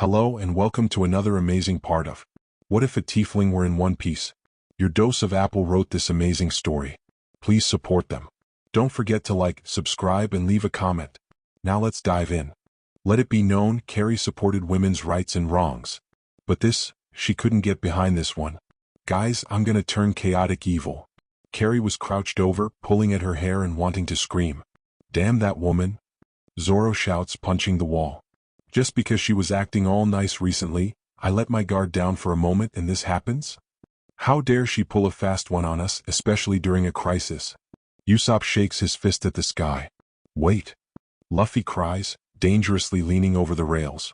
Hello and welcome to another amazing part of What If a Tiefling Were in One Piece? Your Dose of Apple wrote this amazing story. Please support them. Don't forget to like, subscribe, and leave a comment. Now let's dive in. Let it be known, Carrie supported women's rights and wrongs. But she couldn't get behind this one. Guys, I'm gonna turn chaotic evil. Carrie was crouched over, pulling at her hair and wanting to scream. Damn that woman! Zoro shouts, punching the wall. Just because she was acting all nice recently, I let my guard down for a moment and this happens? How dare she pull a fast one on us, especially during a crisis? Usopp shakes his fist at the sky. Wait! Luffy cries, dangerously leaning over the rails.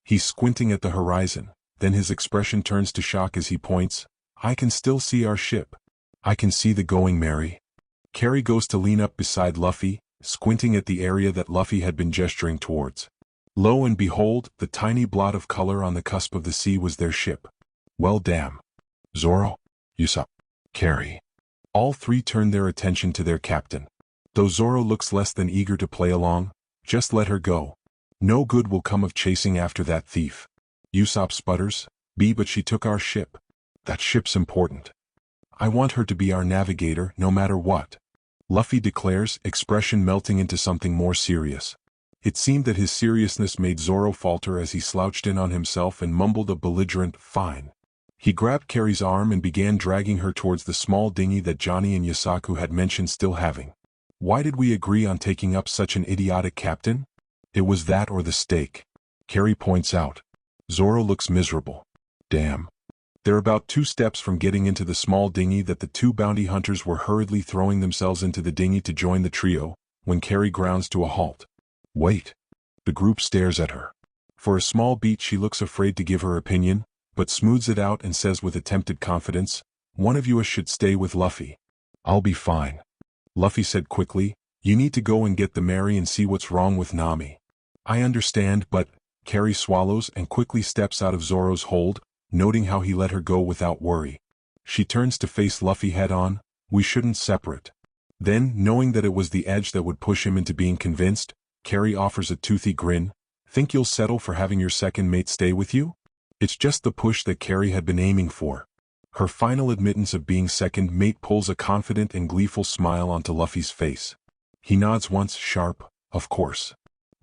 He's squinting at the horizon, then his expression turns to shock as he points. I can still see our ship. I can see the going Mary. Carrie goes to lean up beside Luffy, squinting at the area that Luffy had been gesturing towards. Lo and behold, the tiny blot of color on the cusp of the sea was their ship. Well damn. Zoro, Usopp, Carrie. All three turned their attention to their captain. Though Zoro looks less than eager to play along, just let her go. No good will come of chasing after that thief. Usopp sputters, but she took our ship. That ship's important. I want her to be our navigator, no matter what. Luffy declares, expression melting into something more serious. It seemed that his seriousness made Zoro falter as he slouched in on himself and mumbled a belligerent, fine. He grabbed Carrie's arm and began dragging her towards the small dinghy that Johnny and Yasaku had mentioned still having. Why did we agree on taking up such an idiotic captain? It was that or the stake. Carrie points out. Zoro looks miserable. Damn. They're about 2 steps from getting into the small dinghy that the 2 bounty hunters were hurriedly throwing themselves into the dinghy to join the trio, when Carrie grounds to a halt. Wait. The group stares at her. For a small beat she looks afraid to give her opinion, but smooths it out and says with attempted confidence, one of you should stay with Luffy. I'll be fine. Luffy said quickly, you need to go and get the Mary and see what's wrong with Nami. I understand, but Carrie swallows and quickly steps out of Zoro's hold, noting how he let her go without worry. She turns to face Luffy head-on. We shouldn't separate. Then, knowing that it was the edge that would push him into being convinced, Carrie offers a toothy grin. Think you'll settle for having your second mate stay with you? It's just the push that Carrie had been aiming for. Her final admittance of being second mate pulls a confident and gleeful smile onto Luffy's face. He nods once, sharp, of course.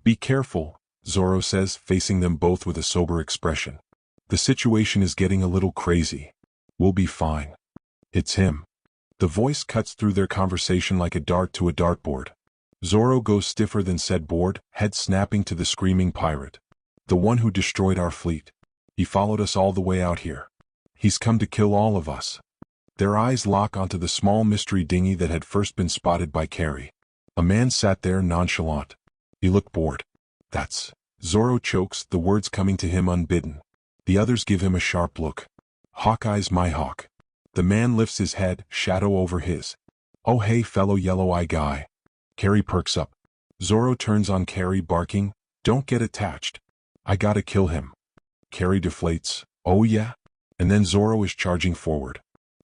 Be careful, Zoro says, facing them both with a sober expression. The situation is getting a little crazy. We'll be fine. It's him. The voice cuts through their conversation like a dart to a dartboard. Zoro goes stiffer than said board, head snapping to the screaming pirate. The one who destroyed our fleet. He followed us all the way out here. He's come to kill all of us. Their eyes lock onto the small mystery dinghy that had first been spotted by Carrie. A man sat there nonchalant. He looked bored. That's... Zoro chokes, the words coming to him unbidden. The others give him a sharp look. Hawkeye's my hawk. The man lifts his head, shadow over his. Oh hey fellow yellow-eye guy. Carrie perks up. Zoro turns on Carrie barking, don't get attached. I gotta kill him. Carrie deflates, oh yeah? And then Zoro is charging forward.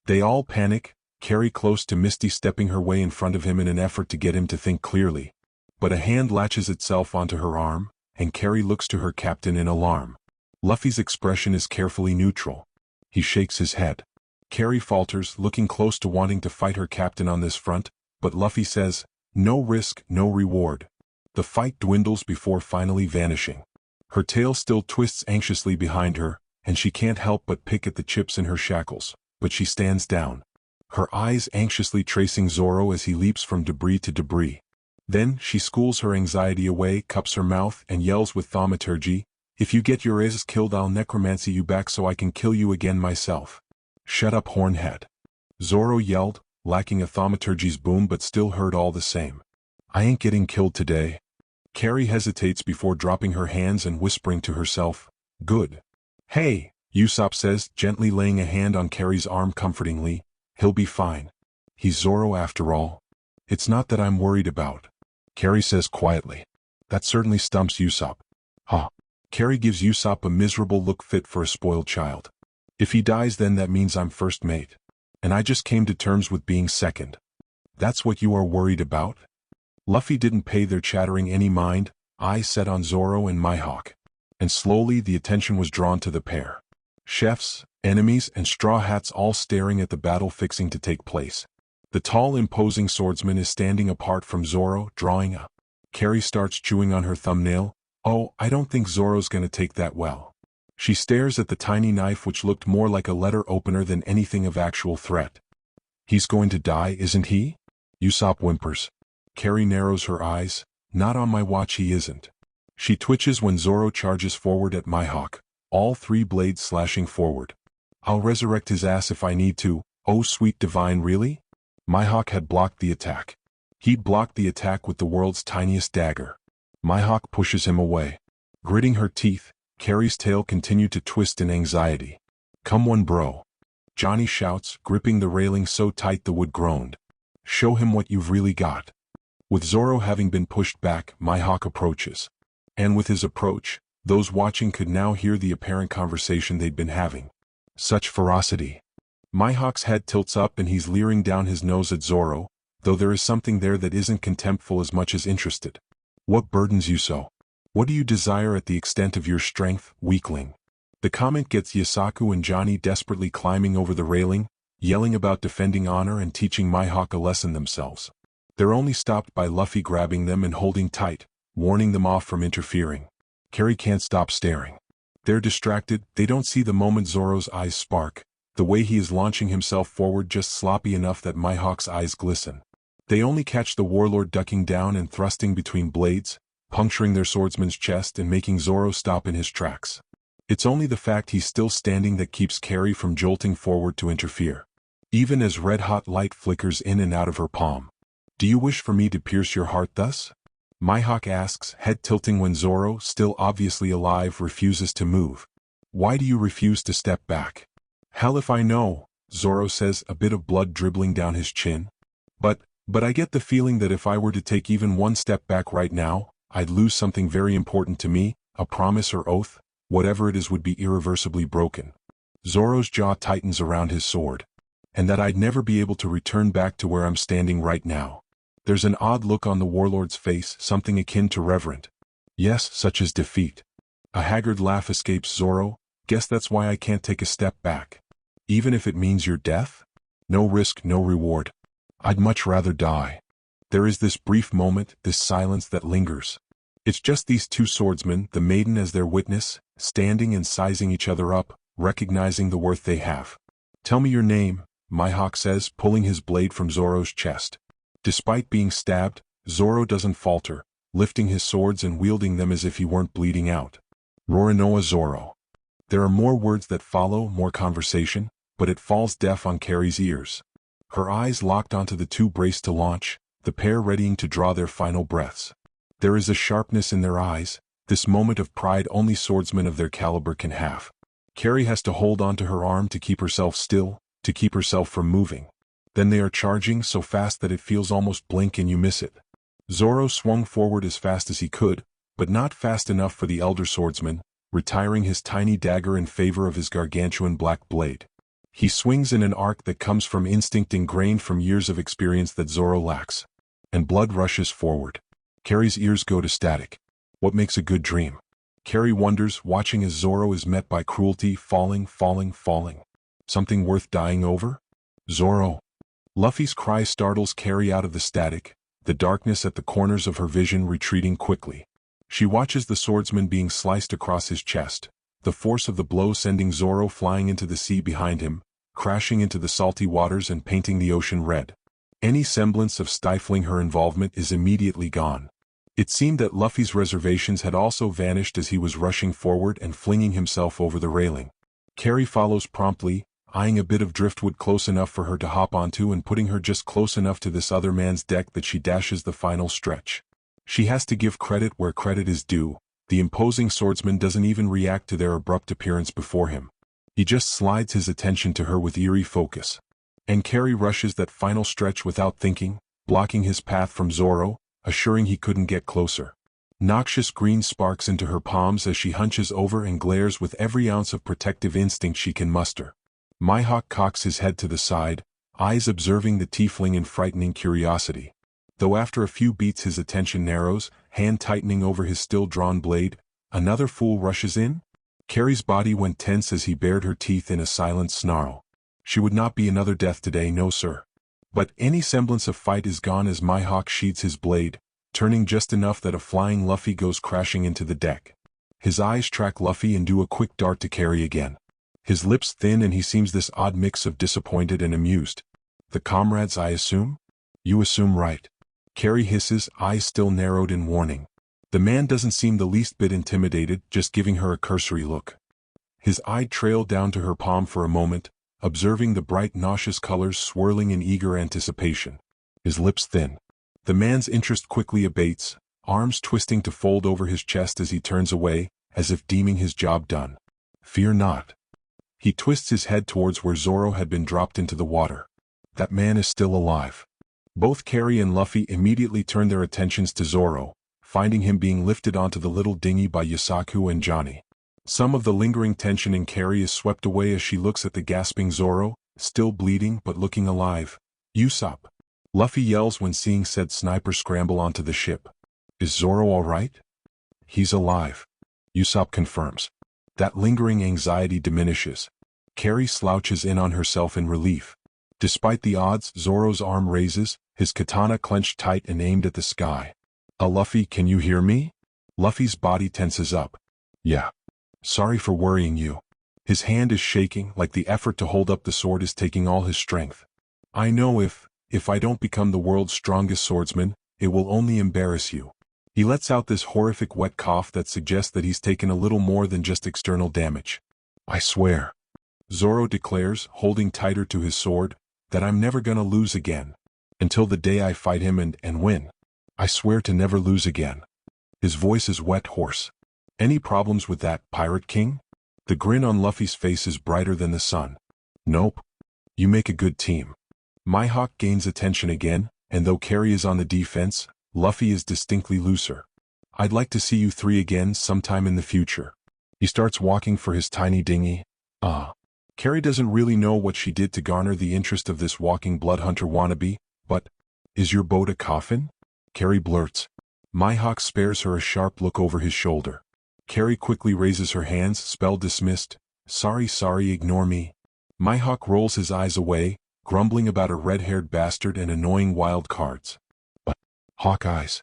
They all panic, Carrie close to Misty stepping her way in front of him in an effort to get him to think clearly. But a hand latches itself onto her arm, and Carrie looks to her captain in alarm. Luffy's expression is carefully neutral. He shakes his head. Carrie falters, looking close to wanting to fight her captain on this front, but Luffy says, no risk, no reward. The fight dwindles before finally vanishing. Her tail still twists anxiously behind her, and she can't help but pick at the chips in her shackles, but she stands down. Her eyes anxiously tracing Zoro as he leaps from debris to debris. Then, she schools her anxiety away, cups her mouth, and yells with thaumaturgy, if you get your ass killed I'll necromancy you back so I can kill you again myself. Shut up hornhead. Zoro yelled, lacking a thaumaturgy's boom but still heard all the same. I ain't getting killed today. Carrie hesitates before dropping her hands and whispering to herself, good. Hey, Usopp says, gently laying a hand on Carrie's arm comfortingly, he'll be fine. He's Zoro after all. It's not that I'm worried about. Carrie says quietly. That certainly stumps Usopp. Huh. Carrie gives Usopp a miserable look fit for a spoiled child. If he dies then that means I'm first mate. And I just came to terms with being second. That's what you are worried about? Luffy didn't pay their chattering any mind, eyes set on Zoro and Mihawk. and slowly the attention was drawn to the pair. Chefs, enemies, and straw hats all staring at the battle fixing to take place. The tall, imposing swordsman is standing apart from Zoro, drawing a. Carrie starts chewing on her thumbnail. Oh, I don't think Zoro's gonna take that well. She stares at the tiny knife which looked more like a letter opener than anything of actual threat. He's going to die, isn't he? Usopp whimpers. Carrie narrows her eyes. Not on my watch he isn't. She twitches when Zoro charges forward at Mihawk, all three blades slashing forward. I'll resurrect his ass if I need to. Oh sweet divine, really? Mihawk had blocked the attack. He'd blocked the attack with the world's tiniest dagger. Mihawk pushes him away. Gritting her teeth, Carrie's tail continued to twist in anxiety. Come on, bro. Johnny shouts, gripping the railing so tight the wood groaned. Show him what you've really got. With Zoro having been pushed back, Mihawk approaches. And with his approach, those watching could now hear the apparent conversation they'd been having. Such ferocity. Mihawk's head tilts up and he's leering down his nose at Zoro, though there is something there that isn't contemptful as much as interested. What burdens you so? What do you desire at the extent of your strength, weakling? The comment gets Yasaku and Johnny desperately climbing over the railing, yelling about defending honor and teaching Mihawk a lesson themselves. They're only stopped by Luffy grabbing them and holding tight, warning them off from interfering. Carrie can't stop staring. They're distracted, they don't see the moment Zoro's eyes spark, the way he is launching himself forward just sloppy enough that Mihawk's eyes glisten. They only catch the warlord ducking down and thrusting between blades, puncturing their swordsman's chest and making Zoro stop in his tracks. It's only the fact he's still standing that keeps Carrie from jolting forward to interfere. Even as red-hot light flickers in and out of her palm. Do you wish for me to pierce your heart thus? Mihawk asks, head tilting when Zoro, still obviously alive, refuses to move. Why do you refuse to step back? Hell if I know, Zoro says, a bit of blood dribbling down his chin. But I get the feeling that if I were to take even one step back right now, I'd lose something very important to me, a promise or oath, whatever it is would be irreversibly broken. Zoro's jaw tightens around his sword. And that I'd never be able to return back to where I'm standing right now. There's an odd look on the warlord's face, something akin to reverent. Yes, such as defeat. A haggard laugh escapes Zoro. Guess that's why I can't take a step back. Even if it means your death? No risk, no reward. I'd much rather die. There is this brief moment, this silence that lingers. It's just these two swordsmen, the maiden as their witness, standing and sizing each other up, recognizing the worth they have. Tell me your name, Mihawk says, pulling his blade from Zoro's chest. Despite being stabbed, Zoro doesn't falter, lifting his swords and wielding them as if he weren't bleeding out. Roronoa Zoro. There are more words that follow, more conversation, but it falls deaf on Carrie's ears. Her eyes locked onto the two braced to launch, the pair readying to draw their final breaths. There is a sharpness in their eyes, this moment of pride only swordsmen of their caliber can have. Carrie has to hold onto her arm to keep herself still, to keep herself from moving. Then they are charging so fast that it feels almost blink and you miss it. Zoro swung forward as fast as he could, but not fast enough for the elder swordsman, retiring his tiny dagger in favor of his gargantuan black blade. He swings in an arc that comes from instinct ingrained from years of experience that Zoro lacks. And blood rushes forward. Carrie's ears go to static. What makes a good dream? Carrie wonders, watching as Zoro is met by cruelty, falling. Something worth dying over? Zoro. Luffy's cry startles Carrie out of the static, the darkness at the corners of her vision retreating quickly. She watches the swordsman being sliced across his chest, the force of the blow sending Zoro flying into the sea behind him, crashing into the salty waters and painting the ocean red. Any semblance of stifling her involvement is immediately gone. It seemed that Luffy's reservations had also vanished as he was rushing forward and flinging himself over the railing. Carrie follows promptly, eyeing a bit of driftwood close enough for her to hop onto and putting her just close enough to this other man's deck that she dashes the final stretch. She has to give credit where credit is due. The imposing swordsman doesn't even react to their abrupt appearance before him. He just slides his attention to her with eerie focus. And Carrie rushes that final stretch without thinking, blocking his path from Zoro, assuring he couldn't get closer. Noxious green sparks into her palms as she hunches over and glares with every ounce of protective instinct she can muster. Mihawk cocks his head to the side, eyes observing the tiefling in frightening curiosity. Though after a few beats his attention narrows, hand tightening over his still-drawn blade, Another fool rushes in? Carrie's body went tense as he bared her teeth in a silent snarl. She would not be another death today, no sir. But any semblance of fight is gone as Mihawk sheathes his blade, turning just enough that a flying Luffy goes crashing into the deck. His eyes track Luffy and do a quick dart to Carrie again. His lips thin and he seems this odd mix of disappointed and amused. The comrades, I assume? You assume right. Carrie hisses, eyes still narrowed in warning. The man doesn't seem the least bit intimidated, just giving her a cursory look. His eye trailed down to her palm for a moment, observing the bright nauseous colors swirling in eager anticipation. His lips thin. The man's interest quickly abates, arms twisting to fold over his chest as he turns away, as if deeming his job done. Fear not. He twists his head towards where Zoro had been dropped into the water. That man is still alive. Both Carrie and Luffy immediately turn their attentions to Zoro, finding him being lifted onto the little dinghy by Yusaku and Johnny. Some of the lingering tension in Carrie is swept away as she looks at the gasping Zoro, still bleeding but looking alive. Usopp! Luffy yells when seeing said sniper scramble onto the ship. Is Zoro all right? He's alive. Usopp confirms. That lingering anxiety diminishes. Carrie slouches in on herself in relief. Despite the odds, Zoro's arm raises, his katana clenched tight and aimed at the sky. Luffy, can you hear me? Luffy's body tenses up. Yeah. Sorry for worrying you. His hand is shaking, like the effort to hold up the sword is taking all his strength. I know if I don't become the world's strongest swordsman, it will only embarrass you. He lets out this horrific wet cough that suggests that he's taken a little more than just external damage. I swear, Zoro declares, holding tighter to his sword, that I'm never gonna lose again. Until the day I fight him and win. I swear to never lose again. His voice is wet hoarse. Any problems with that, Pirate King? The grin on Luffy's face is brighter than the sun. Nope. You make a good team. Mihawk gains attention again, and though Carrie is on the defense, Luffy is distinctly looser. I'd like to see you three again sometime in the future. He starts walking for his tiny dinghy. Carrie doesn't really know what she did to garner the interest of this walking blood hunter wannabe, but, is your boat a coffin? Carrie blurts. Mihawk spares her a sharp look over his shoulder. Carrie quickly raises her hands, spell dismissed. Sorry, ignore me. Mihawk rolls his eyes away, grumbling about a red-haired bastard and annoying wild cards. But, Hawkeye's.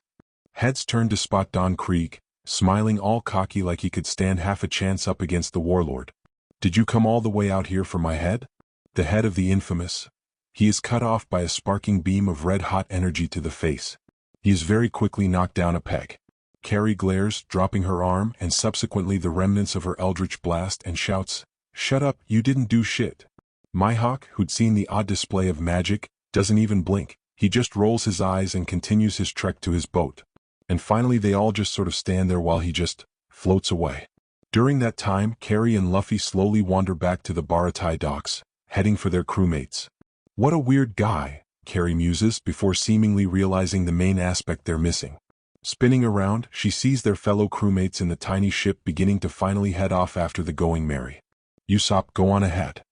Heads turned to spot Don Krieg, smiling all cocky like he could stand half a chance up against the warlord. Did you come all the way out here for my head? The head of the infamous. He is cut off by a sparking beam of red-hot energy to the face. He is very quickly knocked down a peg. Carrie glares, dropping her arm and subsequently the remnants of her eldritch blast and shouts, Shut up, you didn't do shit. Mihawk, who'd seen the odd display of magic, doesn't even blink. He just rolls his eyes and continues his trek to his boat. And finally they all just sort of stand there while he just floats away. During that time, Carrie and Luffy slowly wander back to the Baratai docks, heading for their crewmates. What a weird guy, Carrie muses before seemingly realizing the main aspect they're missing. Spinning around, she sees their fellow crewmates in the tiny ship beginning to finally head off after the going merry. Usopp, go on ahead.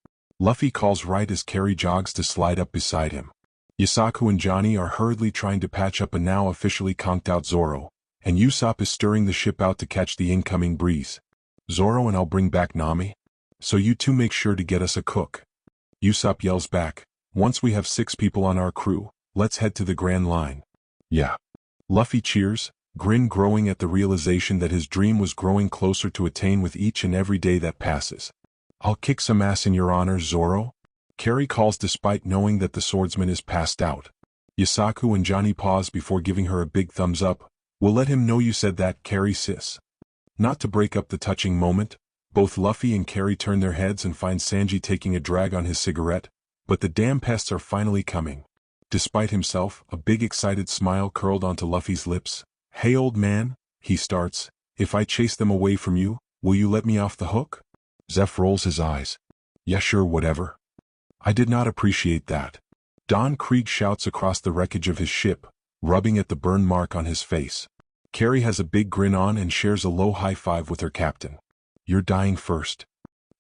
Luffy calls right as Carrie jogs to slide up beside him. Yusaku and Johnny are hurriedly trying to patch up a now officially conked-out Zoro, and Usopp is stirring the ship out to catch the incoming breeze. Zoro and I'll bring back Nami. So you two make sure to get us a cook. Usopp yells back, once we have 6 people on our crew, let's head to the Grand Line. Yeah. Luffy cheers, grin growing at the realization that his dream was growing closer to attain with each and every day that passes. I'll kick some ass in your honor, Zoro. Carrie calls despite knowing that the swordsman is passed out. Yusaku and Johnny pause before giving her a big thumbs up. We'll let him know you said that, Carrie sis. Not to break up the touching moment, both Luffy and Carrie turn their heads and find Sanji taking a drag on his cigarette, but the damn pests are finally coming. Despite himself, a big excited smile curled onto Luffy's lips. Hey old man, he starts, if I chase them away from you, will you let me off the hook? Zeph rolls his eyes. Yeah sure, whatever. I did not appreciate that. Don Krieg shouts across the wreckage of his ship, rubbing at the burn mark on his face. Carrie has a big grin on and shares a low high five with her captain. You're dying first.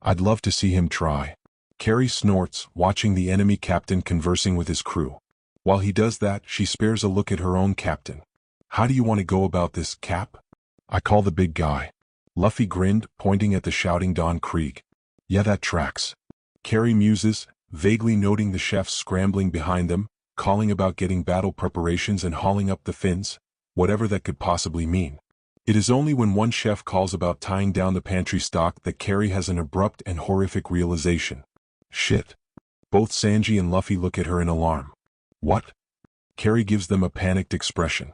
I'd love to see him try. Carrie snorts, watching the enemy captain conversing with his crew. While he does that, she spares a look at her own captain. How do you want to go about this, Cap? I call the big guy. Luffy grinned, pointing at the shouting Don Krieg. Yeah, that tracks. Carrie muses, vaguely noting the chefs scrambling behind them, calling about getting battle preparations and hauling up the fins, whatever that could possibly mean. It is only when one chef calls about tying down the pantry stock that Carrie has an abrupt and horrific realization. Shit. Both Sanji and Luffy look at her in alarm. What? Carrie gives them a panicked expression.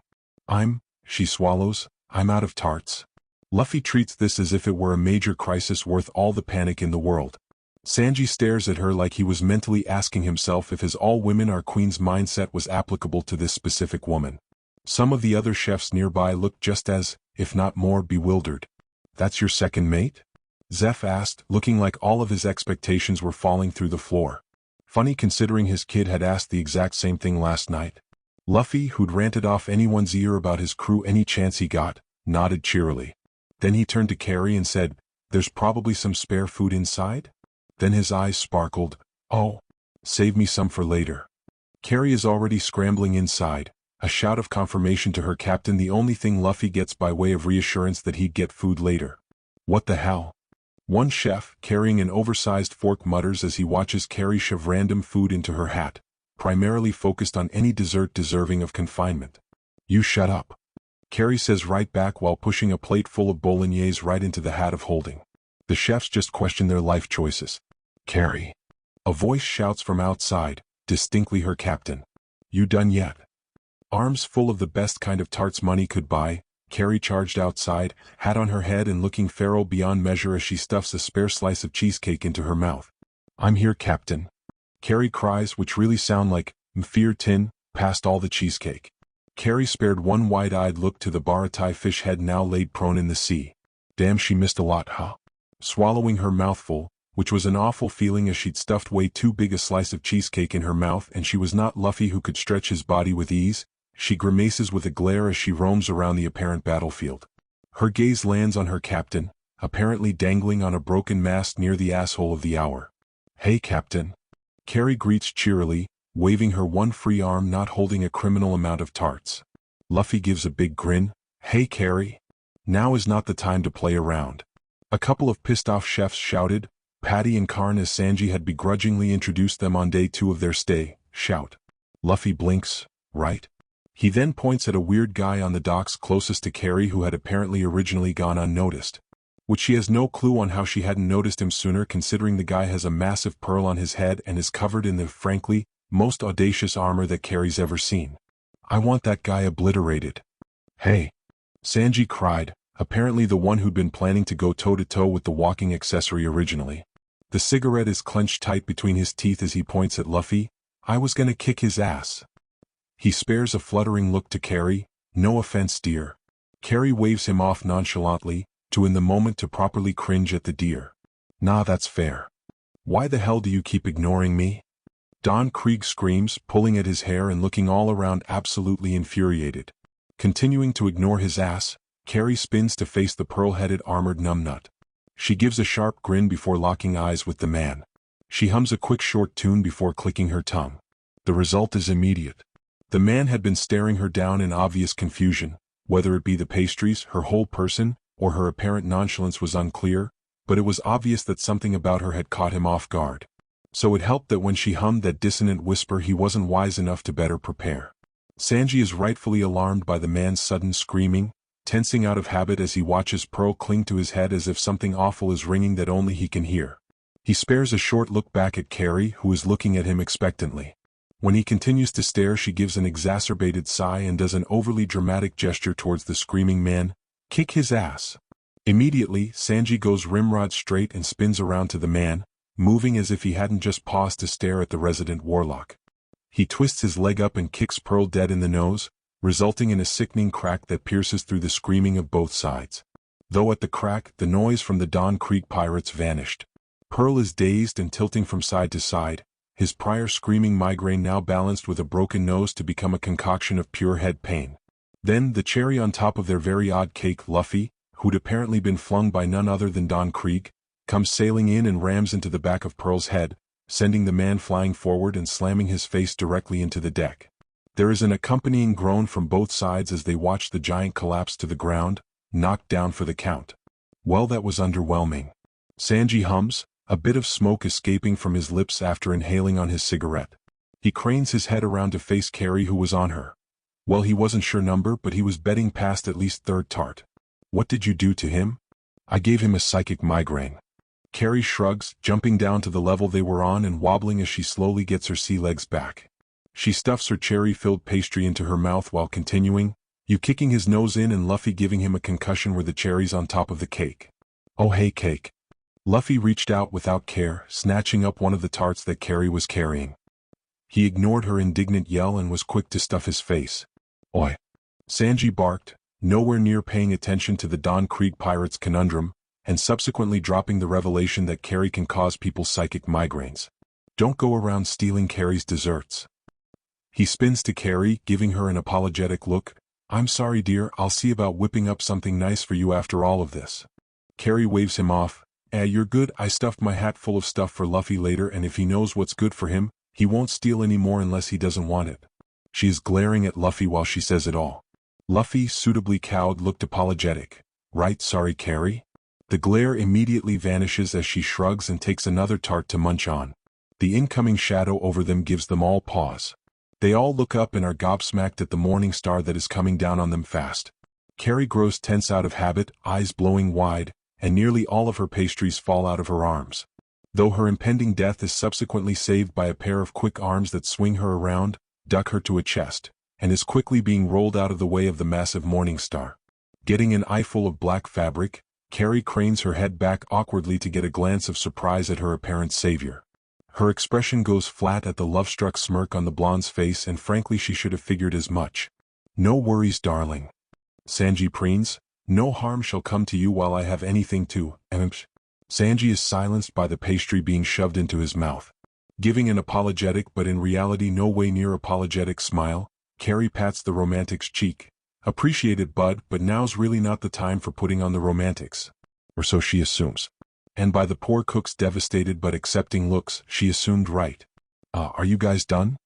She swallows, I'm out of tarts. Luffy treats this as if it were a major crisis worth all the panic in the world. Sanji stares at her like he was mentally asking himself if his all women are queens mindset was applicable to this specific woman. Some of the other chefs nearby looked just as, if not more, bewildered. That's your second mate? Zeph asked, looking like all of his expectations were falling through the floor. Funny considering his kid had asked the exact same thing last night. Luffy, who'd ranted off anyone's ear about his crew any chance he got, nodded cheerily. Then he turned to Carrie and said, There's probably some spare food inside? Then his eyes sparkled. Oh, save me some for later. Carrie is already scrambling inside, a shout of confirmation to her captain, the only thing Luffy gets by way of reassurance that he'd get food later. What the hell? One chef, carrying an oversized fork, mutters as he watches Carrie shove random food into her hat, primarily focused on any dessert deserving of confinement. You shut up. Carrie says right back while pushing a plate full of bolognese right into the hat of holding. The chefs just question their life choices. Carrie. A voice shouts from outside, distinctly her captain. You done yet? Arms full of the best kind of tarts money could buy, Carrie charged outside, hat on her head and looking feral beyond measure as she stuffs a spare slice of cheesecake into her mouth. I'm here, Captain. Carrie cries, which really sound like, Mfear tin, past all the cheesecake. Carrie spared one wide-eyed look to the Baratai fish head now laid prone in the sea. Damn, she missed a lot, huh? Swallowing her mouthful, which was an awful feeling as she'd stuffed way too big a slice of cheesecake in her mouth and she was not Luffy who could stretch his body with ease, she grimaces with a glare as she roams around the apparent battlefield. Her gaze lands on her captain, apparently dangling on a broken mast near the asshole of the hour. Hey, Captain. Carrie greets cheerily, waving her one free arm, not holding a criminal amount of tarts. Luffy gives a big grin. Hey, Carrie. Now is not the time to play around. A couple of pissed-off chefs shouted, Patty and Karn, as Sanji had begrudgingly introduced them on day 2 of their stay, shout. Luffy blinks, right? He then points at a weird guy on the docks closest to Carrie who had apparently originally gone unnoticed. Which she has no clue on how she hadn't noticed him sooner, considering the guy has a massive pearl on his head and is covered in the, frankly, most audacious armor that Carrie's ever seen. I want that guy obliterated. Hey! Sanji cried, apparently the one who'd been planning to go toe-to-toe with the walking accessory originally. The cigarette is clenched tight between his teeth as he points at Luffy. I was gonna kick his ass. He spares a fluttering look to Carrie. No offense, dear. Carrie waves him off nonchalantly, in the moment to properly cringe at the dear. Nah, that's fair. Why the hell do you keep ignoring me? Don Krieg screams, pulling at his hair and looking all around absolutely infuriated. Continuing to ignore his ass, Carrie spins to face the pearl-headed armored numbnut. She gives a sharp grin before locking eyes with the man. She hums a quick short tune before clicking her tongue. The result is immediate. The man had been staring her down in obvious confusion, whether it be the pastries, her whole person, or her apparent nonchalance was unclear, but it was obvious that something about her had caught him off guard. So it helped that when she hummed that dissonant whisper he wasn't wise enough to better prepare. Sanji is rightfully alarmed by the man's sudden screaming, tensing out of habit as he watches Pearl cling to his head as if something awful is ringing that only he can hear. He spares a short look back at Carrie, who is looking at him expectantly. When he continues to stare, she gives an exacerbated sigh and does an overly dramatic gesture towards the screaming man. Kick his ass. Immediately, Sanji goes rimrod straight and spins around to the man, moving as if he hadn't just paused to stare at the resident warlock. He twists his leg up and kicks Pearl dead in the nose, resulting in a sickening crack that pierces through the screaming of both sides. Though at the crack, the noise from the Don Krieg pirates vanished. Pearl is dazed and tilting from side to side, his prior screaming migraine now balanced with a broken nose to become a concoction of pure head pain. Then, the cherry on top of their very odd cake, Luffy, who'd apparently been flung by none other than Don Krieg, comes sailing in and rams into the back of Pearl's head, sending the man flying forward and slamming his face directly into the deck. There is an accompanying groan from both sides as they watch the giant collapse to the ground, knocked down for the count. Well, that was underwhelming. Sanji hums, a bit of smoke escaping from his lips after inhaling on his cigarette. He cranes his head around to face Carrie, who was on her. Well, he wasn't sure number, but he was betting past at least third tart. What did you do to him? I gave him a psychic migraine. Carrie shrugs, jumping down to the level they were on and wobbling as she slowly gets her sea legs back. She stuffs her cherry-filled pastry into her mouth while continuing, "You kicking his nose in and Luffy giving him a concussion were the cherries on top of the cake. Oh hey cake." Luffy reached out without care, snatching up one of the tarts that Carrie was carrying. He ignored her indignant yell and was quick to stuff his face. Oi! Sanji barked, nowhere near paying attention to the Don Krieg pirates' conundrum, and subsequently dropping the revelation that Carrie can cause people psychic migraines. Don't go around stealing Carrie's desserts. He spins to Carrie, giving her an apologetic look. I'm sorry dear, I'll see about whipping up something nice for you after all of this. Carrie waves him off. You're good, I stuffed my hat full of stuff for Luffy later, and if he knows what's good for him, he won't steal any more unless he doesn't want it. She is glaring at Luffy while she says it all. Luffy, suitably cowed, looked apologetic. Right, sorry Carrie? The glare immediately vanishes as she shrugs and takes another tart to munch on. The incoming shadow over them gives them all pause. They all look up and are gobsmacked at the morning star that is coming down on them fast. Carrie grows tense out of habit, eyes blowing wide, and nearly all of her pastries fall out of her arms. Though her impending death is subsequently saved by a pair of quick arms that swing her around, duck her to a chest, and is quickly being rolled out of the way of the massive morning star. Getting an eyeful of black fabric, Carrie cranes her head back awkwardly to get a glance of surprise at her apparent savior. Her expression goes flat at the love-struck smirk on the blonde's face, and frankly she should have figured as much. No worries darling. Sanji preens, no harm shall come to you while I have anything to, Sanji is silenced by the pastry being shoved into his mouth. Giving an apologetic but in reality no way near apologetic smile, Carrie pats the romantic's cheek. Appreciate it bud, but now's really not the time for putting on the romantics. Or so she assumes. And by the poor cook's devastated but accepting looks, she assumed right. Are you guys done?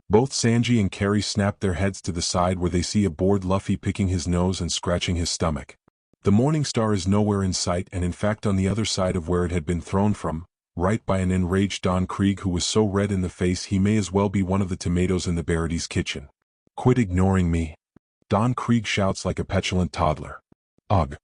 Both Sanji and Carrie snap their heads to the side where they see a bored Luffy picking his nose and scratching his stomach. The morning star is nowhere in sight, and in fact on the other side of where it had been thrown from, right by an enraged Don Krieg who was so red in the face he may as well be one of the tomatoes in the Baraty's kitchen. Quit ignoring me. Don Krieg shouts like a petulant toddler. Ugh.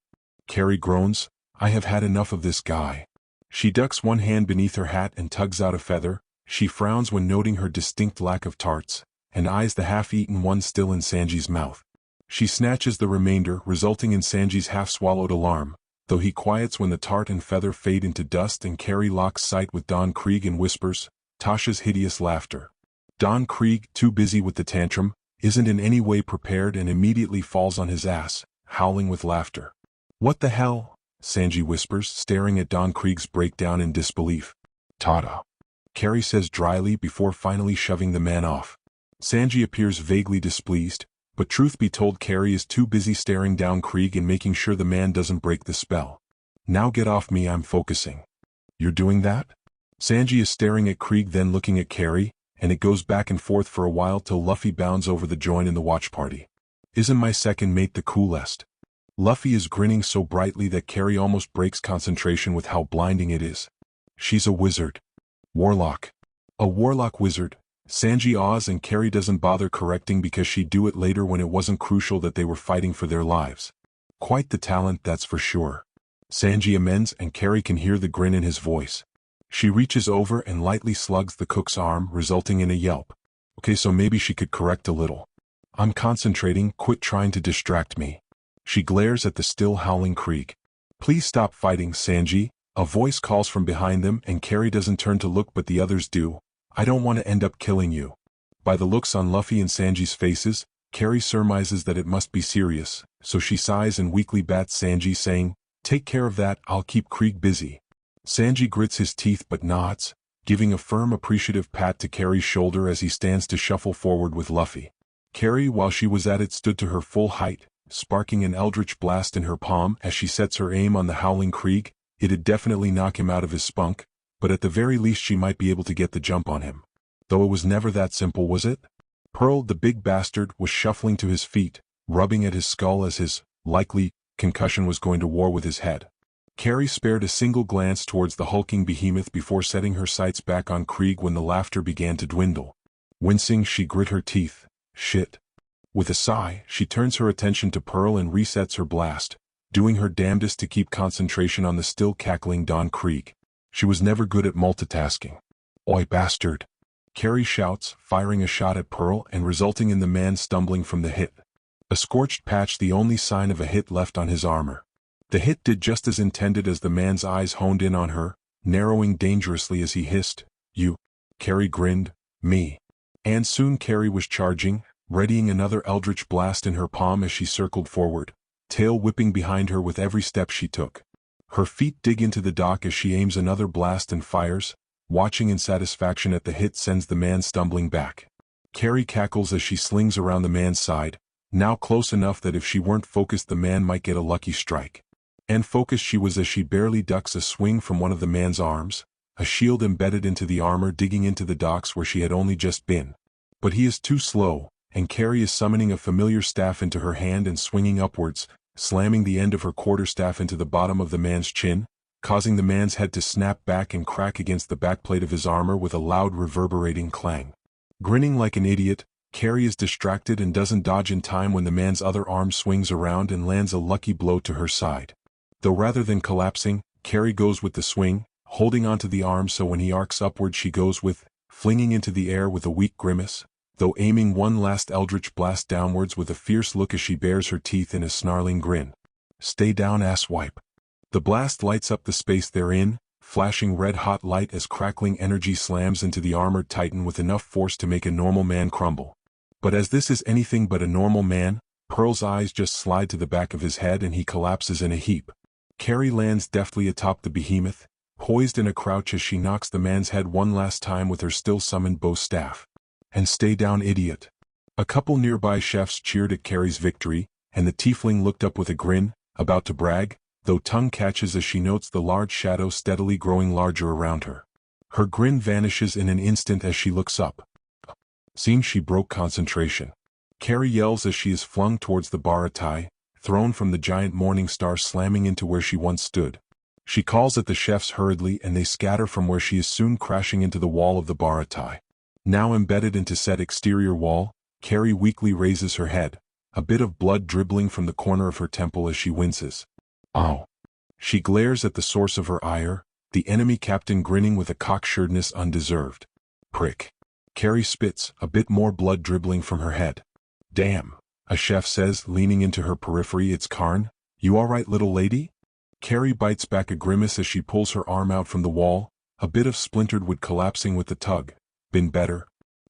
Carrie groans, I have had enough of this guy. She ducks one hand beneath her hat and tugs out a feather. She frowns when noting her distinct lack of tarts, and eyes the half-eaten one still in Sanji's mouth. She snatches the remainder, resulting in Sanji's half-swallowed alarm, though he quiets when the tart and feather fade into dust and Carrie locks sight with Don Krieg and whispers, Tasha's hideous laughter. Don Krieg, too busy with the tantrum, isn't in any way prepared and immediately falls on his ass, howling with laughter. What the hell? Sanji whispers, staring at Don Krieg's breakdown in disbelief. Tada. Carrie says dryly before finally shoving the man off. Sanji appears vaguely displeased, but truth be told Carrie is too busy staring down Krieg and making sure the man doesn't break the spell. Now get off me, I'm focusing. You're doing that? Sanji is staring at Krieg then looking at Carrie, and it goes back and forth for a while till Luffy bounds over the join in the watch party. Isn't my second mate the coolest? Luffy is grinning so brightly that Carrie almost breaks concentration with how blinding it is. She's a wizard. Warlock. A warlock wizard. Sanji awes and Carrie doesn't bother correcting because she'd do it later when it wasn't crucial that they were fighting for their lives. Quite the talent, that's for sure. Sanji amends and Carrie can hear the grin in his voice. She reaches over and lightly slugs the cook's arm, resulting in a yelp. Okay, so maybe she could correct a little. I'm concentrating, quit trying to distract me. She glares at the still howling Krieg. Please stop fighting, Sanji. A voice calls from behind them and Carrie doesn't turn to look but the others do. I don't want to end up killing you. By the looks on Luffy and Sanji's faces, Carrie surmises that it must be serious, so she sighs and weakly bats Sanji saying, Take care of that, I'll keep Krieg busy. Sanji grits his teeth but nods, giving a firm appreciative pat to Carrie's shoulder as he stands to shuffle forward with Luffy. Carrie, while she was at it, stood to her full height, sparking an eldritch blast in her palm as she sets her aim on the howling Krieg. It'd definitely knock him out of his spunk, but at the very least she might be able to get the jump on him. Though it was never that simple, was it? Pearl, the big bastard, was shuffling to his feet, rubbing at his skull as his, likely, concussion was going to war with his head. Carrie spared a single glance towards the hulking behemoth before setting her sights back on Krieg when the laughter began to dwindle. Wincing, she grit her teeth. Shit. With a sigh, she turns her attention to Pearl and resets her blast, doing her damnedest to keep concentration on the still cackling Don Krieg. She was never good at multitasking. Oi, bastard! Carrie shouts, firing a shot at Pearl and resulting in the man stumbling from the hit. A scorched patch, the only sign of a hit left on his armor. The hit did just as intended as the man's eyes honed in on her, narrowing dangerously as he hissed, "You." Carrie grinned, "Me." And soon Carrie was charging, readying another eldritch blast in her palm as she circled forward, tail whipping behind her with every step she took. Her feet dig into the dock as she aims another blast and fires, watching in satisfaction at the hit sends the man stumbling back. Carrie cackles as she slings around the man's side, now close enough that if she weren't focused the man might get a lucky strike. And focused she was as she barely ducks a swing from one of the man's arms, a shield embedded into the armor digging into the docks where she had only just been. But he is too slow, and Carrie is summoning a familiar staff into her hand and swinging upwards, slamming the end of her quarterstaff into the bottom of the man's chin, causing the man's head to snap back and crack against the backplate of his armor with a loud reverberating clang. Grinning like an idiot, Carrie is distracted and doesn't dodge in time when the man's other arm swings around and lands a lucky blow to her side. Though rather than collapsing, Carrie goes with the swing, holding onto the arm so when he arcs upward she goes with, flinging into the air with a weak grimace, though aiming one last eldritch blast downwards with a fierce look as she bares her teeth in a snarling grin. "Stay down, asswipe." The blast lights up the space therein, flashing red-hot light as crackling energy slams into the armored titan with enough force to make a normal man crumble. But as this is anything but a normal man, Pearl's eyes just slide to the back of his head and he collapses in a heap. Carrie lands deftly atop the behemoth, poised in a crouch as she knocks the man's head one last time with her still-summoned bow staff. "And stay down, idiot." A couple nearby chefs cheered at Carrie's victory, and the tiefling looked up with a grin, about to brag, though tongue catches as she notes the large shadow steadily growing larger around her. Her grin vanishes in an instant as she looks up. Seems she broke concentration. Carrie yells as she is flung towards the baratai, thrown from the giant morning star slamming into where she once stood. She calls at the chefs hurriedly and they scatter from where she is soon crashing into the wall of the baratai. Now embedded into said exterior wall, Carrie weakly raises her head, a bit of blood dribbling from the corner of her temple as she winces. "Ow." She glares at the source of her ire, the enemy captain grinning with a cocksuredness undeserved. "Prick." Carrie spits, a bit more blood dribbling from her head. "Damn," a chef says, leaning into her periphery. "It's Karn. You alright, little lady?" Carrie bites back a grimace as she pulls her arm out from the wall, a bit of splintered wood collapsing with the tug. "Been better?"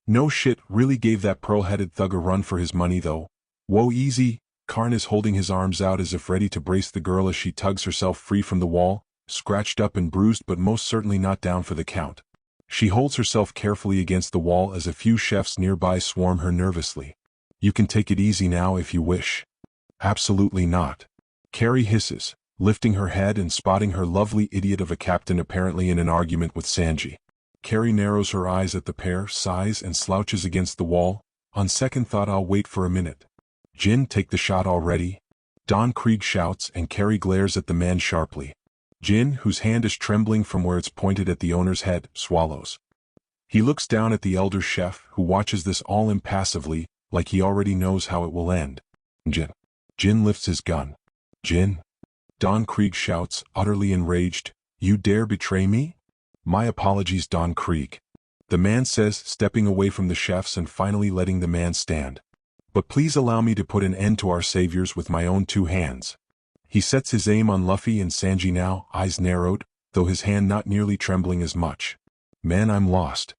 "No shit, really gave that pearl-headed thug a run for his money though." "Whoa, easy." Karn is holding his arms out as if ready to brace the girl as she tugs herself free from the wall, scratched up and bruised but most certainly not down for the count. She holds herself carefully against the wall as a few chefs nearby swarm her nervously. "You can take it easy now if you wish." "Absolutely not." Carrie hisses, lifting her head and spotting her lovely idiot of a captain apparently in an argument with Sanji. Carrie narrows her eyes at the pair, sighs and slouches against the wall. "On second thought I'll wait for a minute." "Jin, take the shot already." Don Krieg shouts and Carrie glares at the man sharply. Jin, whose hand is trembling from where it's pointed at the owner's head, swallows. He looks down at the elder chef, who watches this all impassively, like he already knows how it will end. "Jin." Jin lifts his gun. "Jin." Don Krieg shouts, utterly enraged. "You dare betray me?" "My apologies, Don Krieg." The man says, stepping away from the chefs and finally letting the man stand. "But please allow me to put an end to our saviors with my own two hands." He sets his aim on Luffy and Sanji now, eyes narrowed, though his hand not nearly trembling as much. "Man, I'm lost."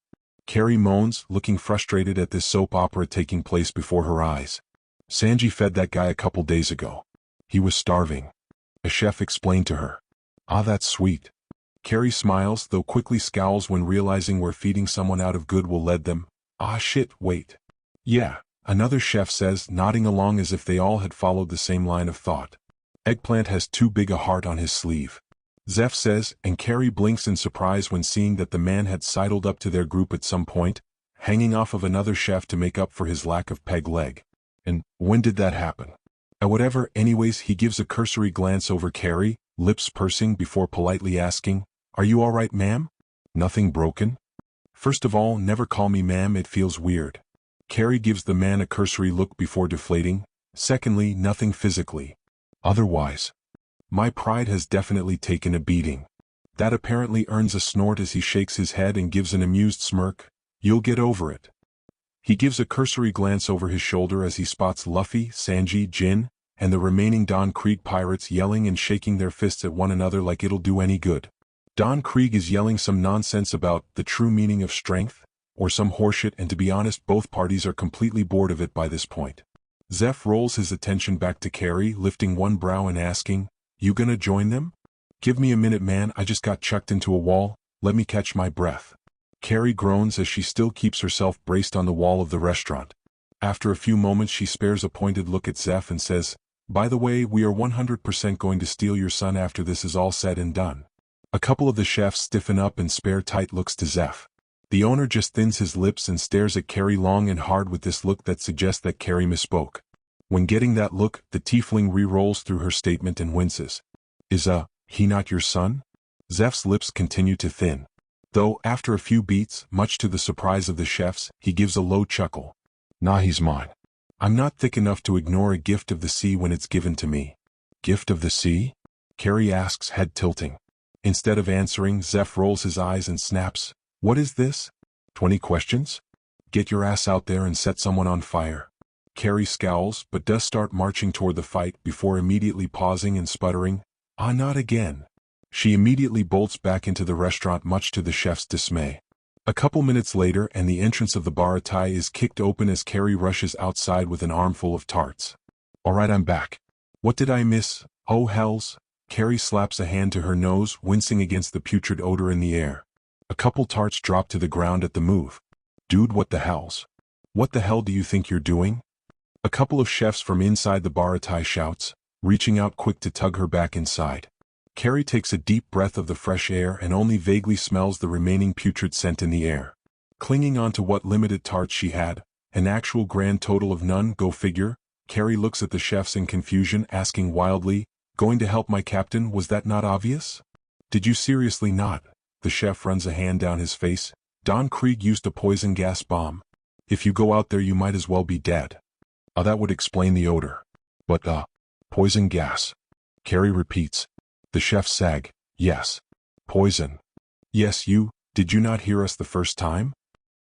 Carrie moans, looking frustrated at this soap opera taking place before her eyes. "Sanji fed that guy a couple days ago. He was starving." A chef explained to her. "Ah, that's sweet." Carrie smiles, though quickly scowls when realizing where feeding someone out of goodwill led them. "Ah shit, wait." "Yeah," another chef says, nodding along as if they all had followed the same line of thought. "Eggplant has too big a heart on his sleeve," Zeph says, and Carrie blinks in surprise when seeing that the man had sidled up to their group at some point, hanging off of another chef to make up for his lack of peg leg. "And when did that happen?" Whatever, anyways, he gives a cursory glance over Carrie, lips pursing before politely asking, "Are you all right, ma'am? Nothing broken?" "First of all, never call me ma'am, it feels weird." Carrie gives the man a cursory look before deflating. "Secondly, nothing physically. Otherwise, my pride has definitely taken a beating." That apparently earns a snort as he shakes his head and gives an amused smirk. "You'll get over it." He gives a cursory glance over his shoulder as he spots Luffy, Sanji, Jin, and the remaining Don Krieg pirates yelling and shaking their fists at one another like it'll do any good. Don Krieg is yelling some nonsense about the true meaning of strength, or some horseshit, and to be honest, both parties are completely bored of it by this point. Zeph rolls his attention back to Carrie, lifting one brow and asking, "You gonna join them?" "Give me a minute, man, I just got chucked into a wall, let me catch my breath." Carrie groans as she still keeps herself braced on the wall of the restaurant. After a few moments she spares a pointed look at Zeph and says, "By the way, we are 100% going to steal your son after this is all said and done." A couple of the chefs stiffen up and spare tight looks to Zeph. The owner just thins his lips and stares at Carrie long and hard with this look that suggests that Carrie misspoke. When getting that look, the tiefling re-rolls through her statement and winces. "Is he not your son?" Zeph's lips continue to thin. Though, after a few beats, much to the surprise of the chefs, he gives a low chuckle. "Nah, he's mine. I'm not thick enough to ignore a gift of the sea when it's given to me." "Gift of the sea?" Carrie asks, head tilting. Instead of answering, Zeph rolls his eyes and snaps, "What is this? 20 questions? Get your ass out there and set someone on fire." Carrie scowls, but does start marching toward the fight before immediately pausing and sputtering, "Ah, not again." She immediately bolts back into the restaurant much to the chef's dismay. A couple minutes later and the entrance of the baratai is kicked open as Carrie rushes outside with an armful of tarts. "Alright, I'm back. What did I miss? Oh hells." Carrie slaps a hand to her nose, wincing against the putrid odor in the air. A couple tarts drop to the ground at the move. "Dude, what the hells? What the hell do you think you're doing?" A couple of chefs from inside the baratai shouts, reaching out quick to tug her back inside. Carrie takes a deep breath of the fresh air and only vaguely smells the remaining putrid scent in the air. Clinging on to what limited tarts she had, an actual grand total of none, go figure, Carrie looks at the chefs in confusion, asking wildly, "Going to help my captain, was that not obvious? Did you seriously not?" The chef runs a hand down his face. "Don Krieg used a poison gas bomb. If you go out there you might as well be dead." That would explain the odor. "But poison gas?" Carrie repeats. The chefs sag, "Yes. Poison. Yes, did you not hear us the first time?"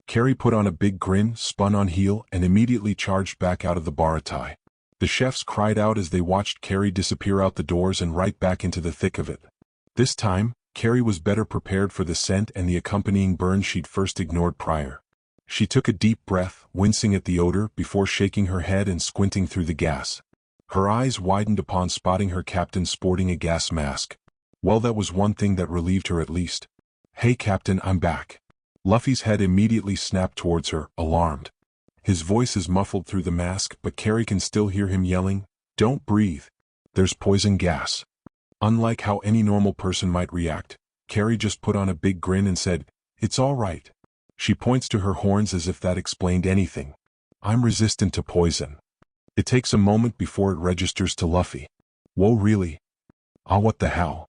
Carrie put on a big grin, spun on heel, and immediately charged back out of the baratai. The chefs cried out as they watched Carrie disappear out the doors and right back into the thick of it. This time, Carrie was better prepared for the scent and the accompanying burn she'd first ignored prior. She took a deep breath, wincing at the odor, before shaking her head and squinting through the gas. Her eyes widened upon spotting her captain sporting a gas mask. Well, that was one thing that relieved her at least. "Hey Captain, I'm back." Luffy's head immediately snapped towards her, alarmed. His voice is muffled through the mask, but Carrie can still hear him yelling, "Don't breathe. There's poison gas." Unlike how any normal person might react, Carrie just put on a big grin and said, "It's all right." She points to her horns as if that explained anything. "I'm resistant to poison." It takes a moment before it registers to Luffy. "Whoa, really? What the hell?"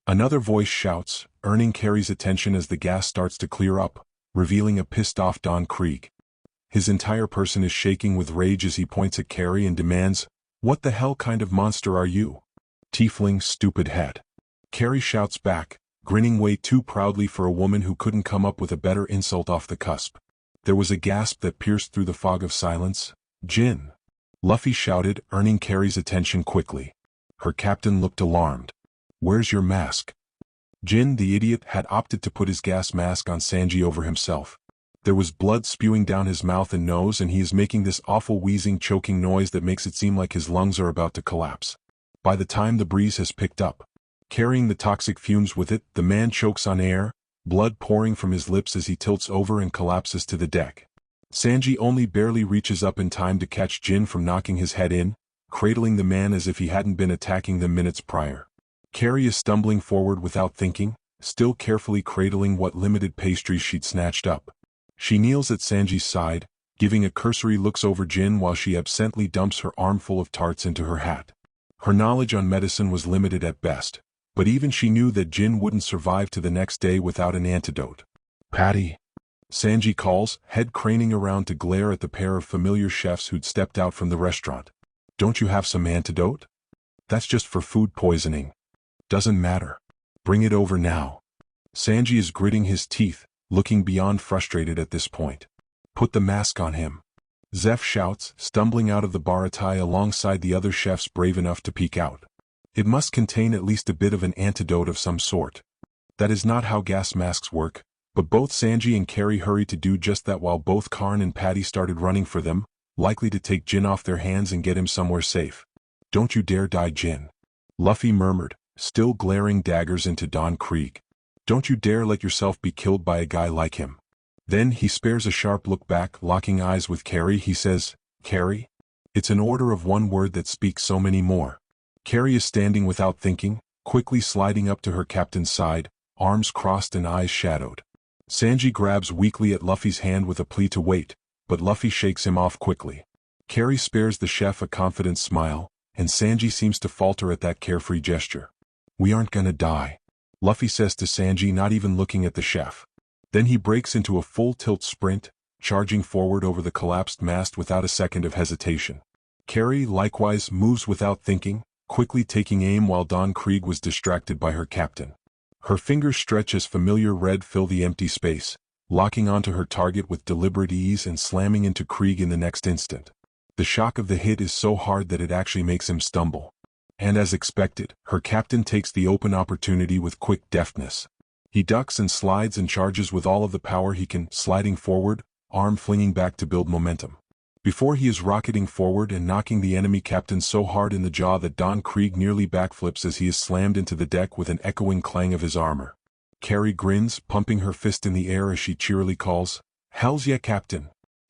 Another voice shouts, earning Carrie's attention as the gas starts to clear up, revealing a pissed-off Don Krieg. His entire person is shaking with rage as he points at Carrie and demands, "What the hell kind of monster are you? Tiefling, stupid head." Carrie shouts back, grinning way too proudly for a woman who couldn't come up with a better insult off the cusp. There was a gasp that pierced through the fog of silence. "Jin!" Luffy shouted, earning Carrie's attention quickly. Her captain looked alarmed. "Where's your mask?" Jin, the idiot, had opted to put his gas mask on Sanji over himself. There was blood spewing down his mouth and nose, and he is making this awful wheezing, choking noise that makes it seem like his lungs are about to collapse. By the time the breeze has picked up, carrying the toxic fumes with it, the man chokes on air, blood pouring from his lips as he tilts over and collapses to the deck. Sanji only barely reaches up in time to catch Jin from knocking his head in, cradling the man as if he hadn't been attacking them minutes prior. Carrie is stumbling forward without thinking, still carefully cradling what limited pastries she'd snatched up. She kneels at Sanji's side, giving a cursory looks over Jin while she absently dumps her armful of tarts into her hat. Her knowledge on medicine was limited at best, But even she knew that Jin wouldn't survive to the next day without an antidote. "Patty," Sanji calls, head craning around to glare at the pair of familiar chefs who'd stepped out from the restaurant. "Don't you have some antidote?" "That's just for food poisoning." "Doesn't matter. Bring it over now." Sanji is gritting his teeth, looking beyond frustrated at this point. "Put the mask on him," Zeph shouts, stumbling out of the baratai alongside the other chefs brave enough to peek out. It must contain at least a bit of an antidote of some sort. That is not how gas masks work, but both Sanji and Carrie hurry to do just that while both Karn and Patty started running for them, likely to take Jin off their hands and get him somewhere safe. "Don't you dare die, Jin," Luffy murmured, still glaring daggers into Don Krieg. "Don't you dare let yourself be killed by a guy like him." Then he spares a sharp look back, locking eyes with Carrie. He says, "Carrie?" It's an order of one word that speaks so many more. Carrie is standing without thinking, quickly sliding up to her captain's side, arms crossed and eyes shadowed. Sanji grabs weakly at Luffy's hand with a plea to wait, but Luffy shakes him off quickly. Carrie spares the chef a confident smile, and Sanji seems to falter at that carefree gesture. "We aren't gonna die," Luffy says to Sanji, not even looking at the chef. Then he breaks into a full tilt sprint, charging forward over the collapsed mast without a second of hesitation. Carrie, likewise, moves without thinking, quickly taking aim while Don Krieg was distracted by her captain. Her fingers stretch as familiar red fill the empty space, locking onto her target with deliberate ease and slamming into Krieg in the next instant. The shock of the hit is so hard that it actually makes him stumble. And as expected, her captain takes the open opportunity with quick deftness. He ducks and slides and charges with all of the power he can, sliding forward, arm flinging back to build momentum. Before he is rocketing forward and knocking the enemy captain so hard in the jaw that Don Krieg nearly backflips as he is slammed into the deck with an echoing clang of his armor. Carrie grins, pumping her fist in the air as she cheerily calls, "Hells yeah, Captain!"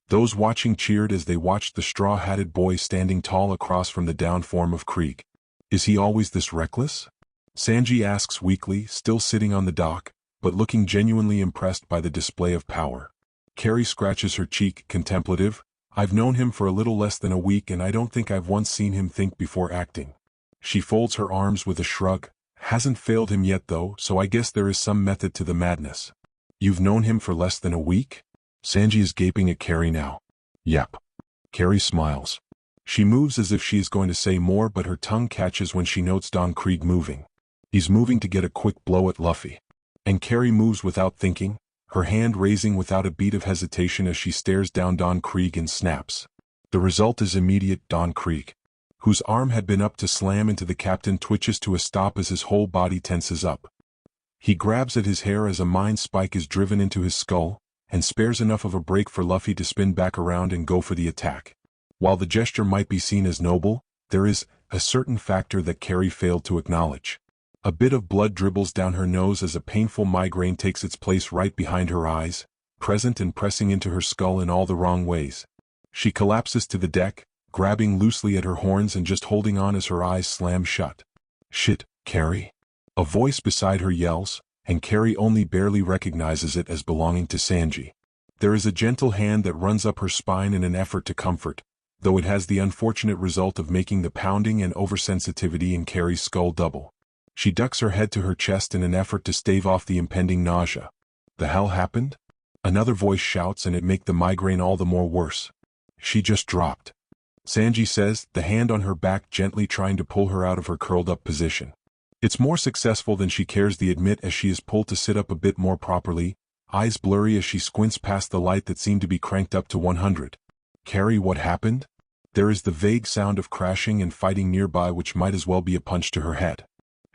Those watching cheered as they watched the straw-hatted boy standing tall across from the down form of Krieg. "Is he always this reckless?" Sanji asks weakly, still sitting on the dock, but looking genuinely impressed by the display of power. Carrie scratches her cheek, contemplative. "I've known him for a little less than a week and I don't think I've once seen him think before acting." She folds her arms with a shrug. "Hasn't failed him yet though, so I guess there is some method to the madness." "You've known him for less than a week?" Sanji is gaping at Carrie now. "Yep." Carrie smiles. She moves as if she is going to say more, but her tongue catches when she notes Don Krieg moving. He's moving to get a quick blow at Luffy. And Carrie moves without thinking, her hand raising without a beat of hesitation as she stares down Don Krieg and snaps. The result is immediate. Don Krieg, whose arm had been up to slam into the captain, twitches to a stop as his whole body tenses up. He grabs at his hair as a mind spike is driven into his skull, and spares enough of a break for Luffy to spin back around and go for the attack. While the gesture might be seen as noble, there is a certain factor that Carrie failed to acknowledge. A bit of blood dribbles down her nose as a painful migraine takes its place right behind her eyes, present and pressing into her skull in all the wrong ways. She collapses to the deck, grabbing loosely at her horns and just holding on as her eyes slam shut. "Shit, Carrie!" A voice beside her yells, and Carrie only barely recognizes it as belonging to Sanji. There is a gentle hand that runs up her spine in an effort to comfort, though it has the unfortunate result of making the pounding and oversensitivity in Carrie's skull double. She ducks her head to her chest in an effort to stave off the impending nausea. "The hell happened?" Another voice shouts, and it makes the migraine all the more worse. "She just dropped," Sanji says, the hand on her back gently trying to pull her out of her curled-up position. It's more successful than she cares to admit as she is pulled to sit up a bit more properly, eyes blurry as she squints past the light that seemed to be cranked up to 100. "Carrie, what happened?" There is the vague sound of crashing and fighting nearby which might as well be a punch to her head.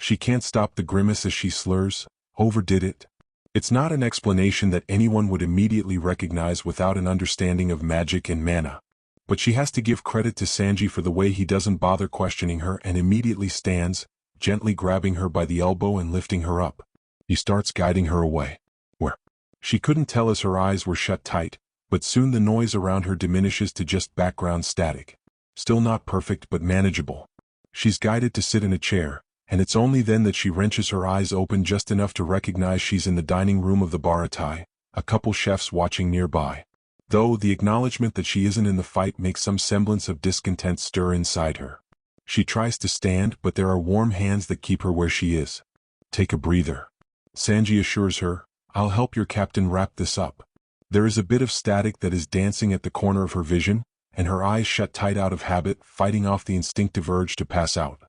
She can't stop the grimace as she slurs, "Overdid it." It's not an explanation that anyone would immediately recognize without an understanding of magic and mana. But she has to give credit to Sanji for the way he doesn't bother questioning her and immediately stands, gently grabbing her by the elbow and lifting her up. He starts guiding her away. Where? She couldn't tell as her eyes were shut tight, but soon the noise around her diminishes to just background static. Still not perfect but manageable. She's guided to sit in a chair, and it's only then that she wrenches her eyes open just enough to recognize she's in the dining room of the baratai, a couple chefs watching nearby. Though the acknowledgement that she isn't in the fight makes some semblance of discontent stir inside her. She tries to stand, but there are warm hands that keep her where she is. Take a breather. Sanji assures her, I'll help your captain wrap this up. There is a bit of static that is dancing at the corner of her vision, and her eyes shut tight out of habit, fighting off the instinctive urge to pass out.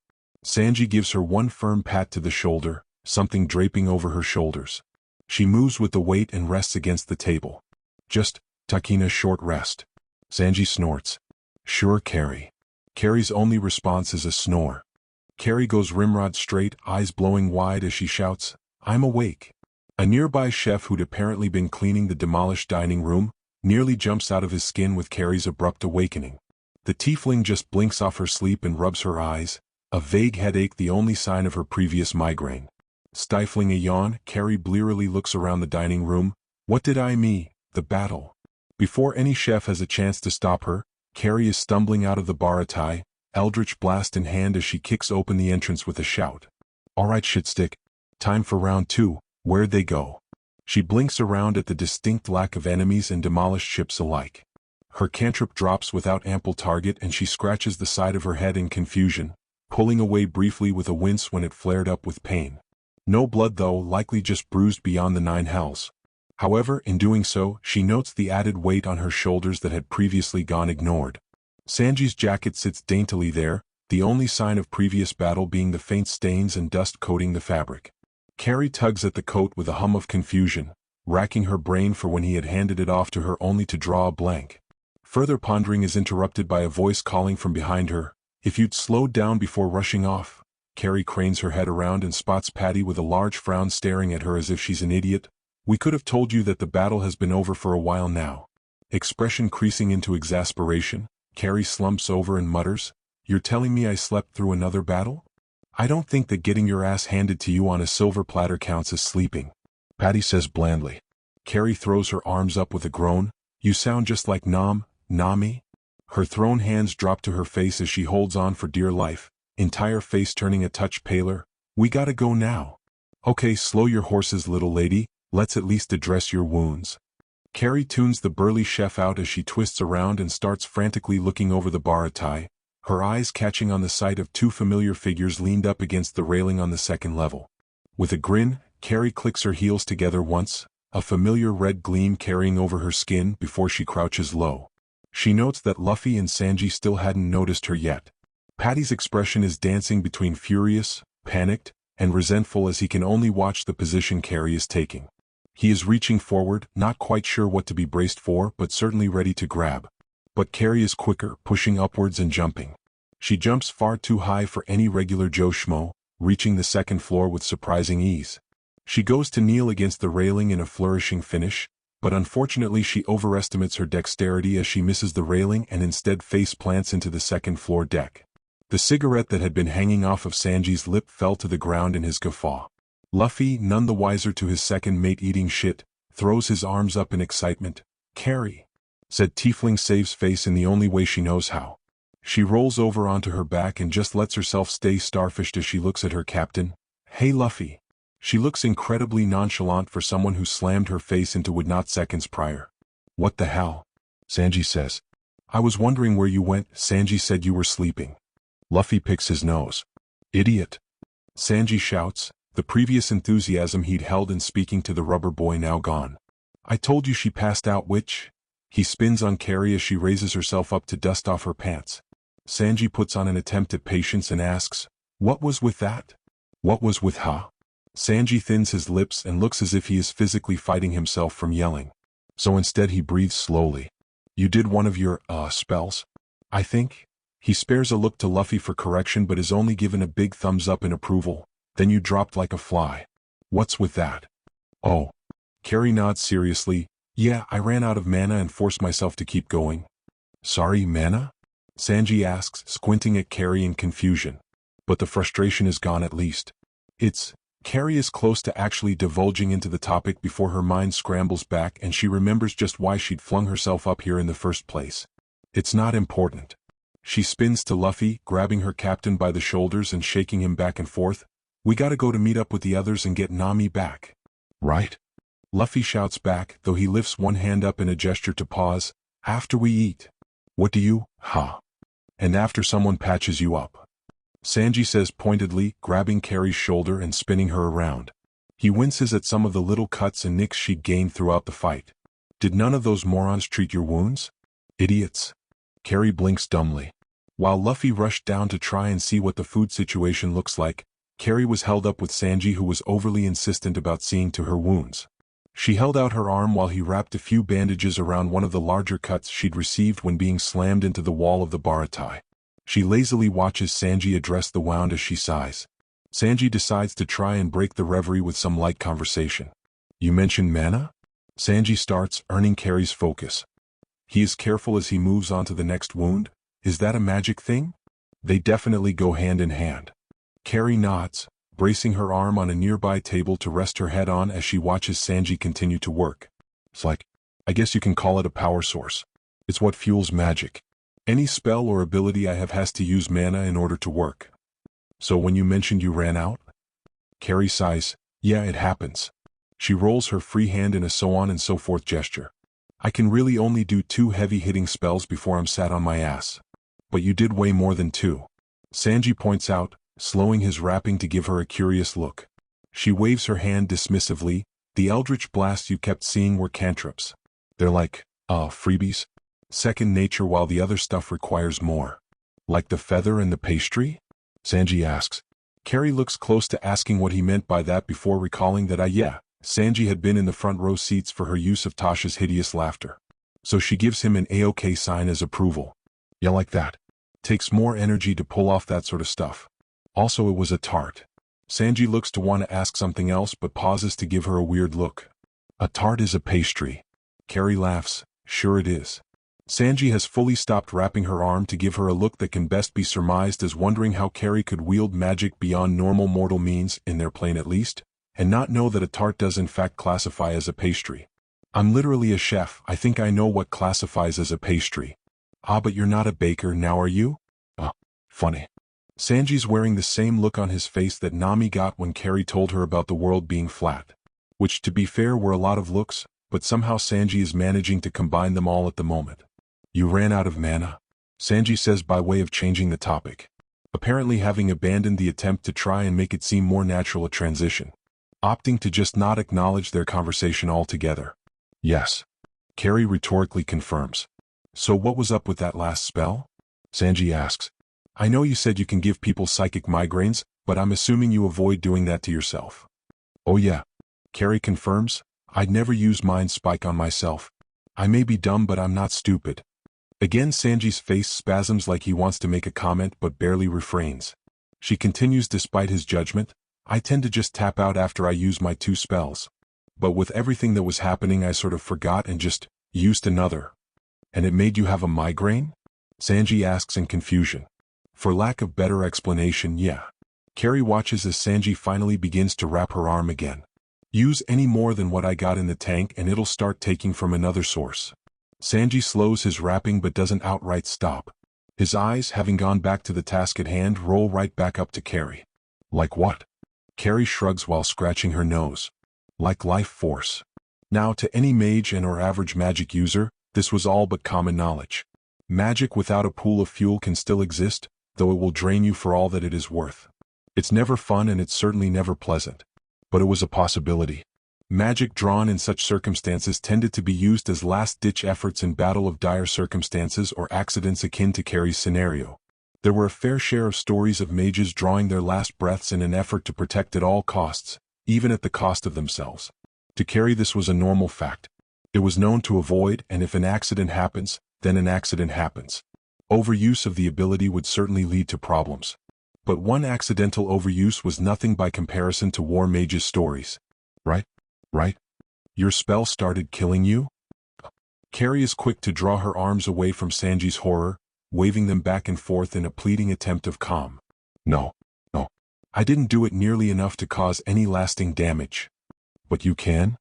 Sanji gives her one firm pat to the shoulder, something draping over her shoulders. She moves with the weight and rests against the table. Just, taking a short rest. Sanji snorts. Sure, Carrie. Carrie's only response is a snore. Carrie goes rimrod straight, eyes blowing wide as she shouts, I'm awake. A nearby chef who'd apparently been cleaning the demolished dining room, nearly jumps out of his skin with Carrie's abrupt awakening. The tiefling just blinks off her sleep and rubs her eyes, a vague headache the only sign of her previous migraine. Stifling a yawn, Carrie blearily looks around the dining room. What did I mean? The battle. Before any chef has a chance to stop her, Carrie is stumbling out of the baratai, eldritch blast in hand as she kicks open the entrance with a shout. Alright shitstick. Time for round 2, where'd they go? She blinks around at the distinct lack of enemies and demolished ships alike. Her cantrip drops without ample target and she scratches the side of her head in confusion, pulling away briefly with a wince when it flared up with pain. No blood though, likely just bruised beyond the 9 hells. However, in doing so, she notes the added weight on her shoulders that had previously gone ignored. Sanji's jacket sits daintily there, the only sign of previous battle being the faint stains and dust coating the fabric. Carrie tugs at the coat with a hum of confusion, racking her brain for when he had handed it off to her only to draw a blank. Further pondering is interrupted by a voice calling from behind her, If you'd slowed down before rushing off. Carrie cranes her head around and spots Patty with a large frown staring at her as if she's an idiot. We could have told you that the battle has been over for a while now. Expression creasing into exasperation, Carrie slumps over and mutters, You're telling me I slept through another battle? I don't think that getting your ass handed to you on a silver platter counts as sleeping. Patty says blandly. Carrie throws her arms up with a groan. You sound just like Nami? Her thrown hands drop to her face as she holds on for dear life, entire face turning a touch paler. We gotta go now. Okay, slow your horses, little lady, let's at least address your wounds. Carrie tunes the burly chef out as she twists around and starts frantically looking over the baratai, her eyes catching on the sight of 2 familiar figures leaned up against the railing on the 2nd level. With a grin, Carrie clicks her heels together once, a familiar red gleam carrying over her skin before she crouches low. She notes that Luffy and Sanji still hadn't noticed her yet. Patty's expression is dancing between furious, panicked, and resentful as he can only watch the position Carrie is taking. He is reaching forward, not quite sure what to be braced for but certainly ready to grab. But Carrie is quicker, pushing upwards and jumping. She jumps far too high for any regular Joe Schmo, reaching the 2nd floor with surprising ease. She goes to kneel against the railing in a flourishing finish, but unfortunately she overestimates her dexterity as she misses the railing and instead face plants into the 2nd floor deck. The cigarette that had been hanging off of Sanji's lip fell to the ground in his guffaw. Luffy, none the wiser to his second mate eating shit, throws his arms up in excitement. Carrie, said Tiefling saves face in the only way she knows how. She rolls over onto her back and just lets herself stay starfished as she looks at her captain. Hey Luffy. She looks incredibly nonchalant for someone who slammed her face into wood not seconds prior. What the hell? Sanji says. I was wondering where you went. Sanji said you were sleeping. Luffy picks his nose. Idiot. Sanji shouts, the previous enthusiasm he'd held in speaking to the rubber boy now gone. I told you she passed out, witch. He spins on Carrie as she raises herself up to dust off her pants. Sanji puts on an attempt at patience and asks, What was with that? What was with her? Sanji thins his lips and looks as if he is physically fighting himself from yelling. So instead he breathes slowly. You did one of your, spells? I think? He spares a look to Luffy for correction but is only given a big thumbs up in approval. Then you dropped like a fly. What's with that? Oh. Carrie nods seriously. Yeah, I ran out of mana and forced myself to keep going. Sorry, mana? Sanji asks, squinting at Carrie in confusion. But the frustration is gone at least. Carrie is close to actually divulging into the topic before her mind scrambles back and she remembers just why she'd flung herself up here in the first place. It's not important. She spins to Luffy, grabbing her captain by the shoulders and shaking him back and forth. We gotta go to meet up with the others and get Nami back. Right? Luffy shouts back, though he lifts one hand up in a gesture to pause. After we eat. What do you, And after someone patches you up. Sanji says pointedly, grabbing Carrie's shoulder and spinning her around. He winces at some of the little cuts and nicks she'd gained throughout the fight. Did none of those morons treat your wounds? Idiots. Carrie blinks dumbly. While Luffy rushed down to try and see what the food situation looks like, Carrie was held up with Sanji, who was overly insistent about seeing to her wounds. She held out her arm while he wrapped a few bandages around one of the larger cuts she'd received when being slammed into the wall of the baratai. She lazily watches Sanji address the wound as she sighs. Sanji decides to try and break the reverie with some light conversation. You mentioned mana? Sanji starts, earning Carrie's focus. He is careful as he moves on to the next wound. Is that a magic thing? They definitely go hand in hand. Carrie nods, bracing her arm on a nearby table to rest her head on as she watches Sanji continue to work. It's like, I guess you can call it a power source. It's what fuels magic. Any spell or ability I have has to use mana in order to work. So when you mentioned you ran out? Carrie sighs, yeah, it happens. She rolls her free hand in a so on and so forth gesture. I can really only do 2 heavy-hitting spells before I'm sat on my ass. But you did way more than 2. Sanji points out, slowing his rapping to give her a curious look. She waves her hand dismissively. The eldritch blasts you kept seeing were cantrips. They're like, freebies? Second nature, while the other stuff requires more. Like the feather and the pastry? Sanji asks. Carrie looks close to asking what he meant by that before recalling that Sanji had been in the front row seats for her use of Tasha's hideous laughter. So she gives him an A-OK sign as approval. Yeah, like that. Takes more energy to pull off that sort of stuff. Also, it was a tart. Sanji looks to want to ask something else but pauses to give her a weird look. A tart is a pastry. Carrie laughs. Sure it is. Sanji has fully stopped wrapping her arm to give her a look that can best be surmised as wondering how Carrie could wield magic beyond normal mortal means, in their plane at least, and not know that a tart does in fact classify as a pastry. I'm literally a chef. I think I know what classifies as a pastry. Ah, but you're not a baker now, are you? Funny. Sanji's wearing the same look on his face that Nami got when Carrie told her about the world being flat. Which, to be fair, were a lot of looks, but somehow Sanji is managing to combine them all at the moment. You ran out of mana? Sanji says by way of changing the topic. Apparently having abandoned the attempt to try and make it seem more natural a transition. Opting to just not acknowledge their conversation altogether. Yes. Carrie rhetorically confirms. So what was up with that last spell? Sanji asks. I know you said you can give people psychic migraines, but I'm assuming you avoid doing that to yourself. Oh yeah. Carrie confirms. I'd never use Mind Spike on myself. I may be dumb, but I'm not stupid. Again, Sanji's face spasms like he wants to make a comment but barely refrains. She continues despite his judgment. I tend to just tap out after I use my 2 spells. But with everything that was happening, I sort of forgot and just used another. And it made you have a migraine? Sanji asks in confusion. For lack of better explanation, yeah. Carrie watches as Sanji finally begins to wrap her arm again. Use any more than what I got in the tank and it'll start taking from another source. Sanji slows his wrapping but doesn't outright stop. His eyes, having gone back to the task at hand, roll right back up to Carrie. Like what? Carrie shrugs while scratching her nose. Like life force. Now, to any mage and or average magic user, this was all but common knowledge. Magic without a pool of fuel can still exist, though it will drain you for all that it is worth. It's never fun and it's certainly never pleasant. But it was a possibility. Magic drawn in such circumstances tended to be used as last-ditch efforts in battle of dire circumstances or accidents akin to Carrie's scenario. There were a fair share of stories of mages drawing their last breaths in an effort to protect at all costs, even at the cost of themselves. To Carrie, this was a normal fact. It was known to avoid, and if an accident happens, then an accident happens. Overuse of the ability would certainly lead to problems. But one accidental overuse was nothing by comparison to war mages' stories. Right? Your spell started killing you? Carrie is quick to draw her arms away from Sanji's horror, waving them back and forth in a pleading attempt of calm. No. I didn't do it nearly enough to cause any lasting damage. But you can?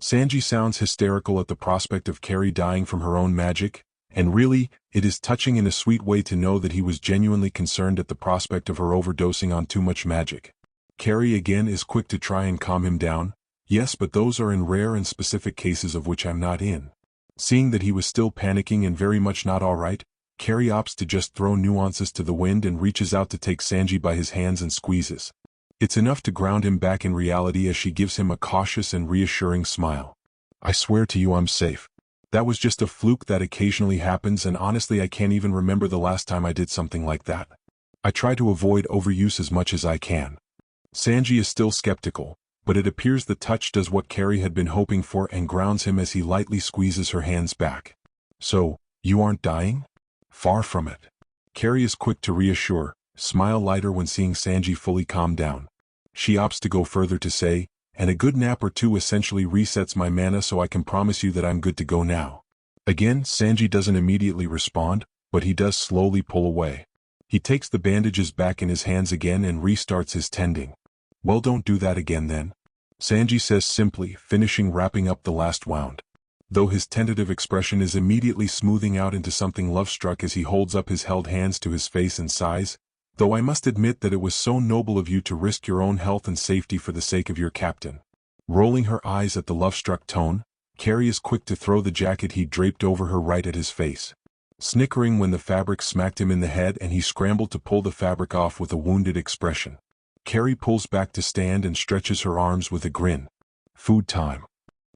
Sanji sounds hysterical at the prospect of Carrie dying from her own magic, and really, it is touching in a sweet way to know that he was genuinely concerned at the prospect of her overdosing on too much magic. Carrie again is quick to try and calm him down. Yes, but those are in rare and specific cases of which I'm not in. Seeing that he was still panicking and very much not all right, Carrie opts to just throw nuances to the wind and reaches out to take Sanji by his hands and squeezes. It's enough to ground him back in reality as she gives him a cautious and reassuring smile. I swear to you I'm safe. That was just a fluke that occasionally happens, and honestly I can't even remember the last time I did something like that. I try to avoid overuse as much as I can. Sanji is still skeptical, but it appears the touch does what Carrie had been hoping for and grounds him as he lightly squeezes her hands back. So, you aren't dying? Far from it. Carrie is quick to reassure, smile lighter when seeing Sanji fully calm down. She opts to go further to say, and a good nap or two essentially resets my mana, so I can promise you that I'm good to go now. Again, Sanji doesn't immediately respond, but he does slowly pull away. He takes the bandages back in his hands again and restarts his tending. Well, don't do that again then, Sanji says simply, finishing wrapping up the last wound. Though his tentative expression is immediately smoothing out into something love-struck as he holds up his held hands to his face and sighs, though I must admit that it was so noble of you to risk your own health and safety for the sake of your captain. Rolling her eyes at the love-struck tone, Carrie is quick to throw the jacket he draped over her right at his face. Snickering when the fabric smacked him in the head and he scrambled to pull the fabric off with a wounded expression. Carrie pulls back to stand and stretches her arms with a grin. Food time.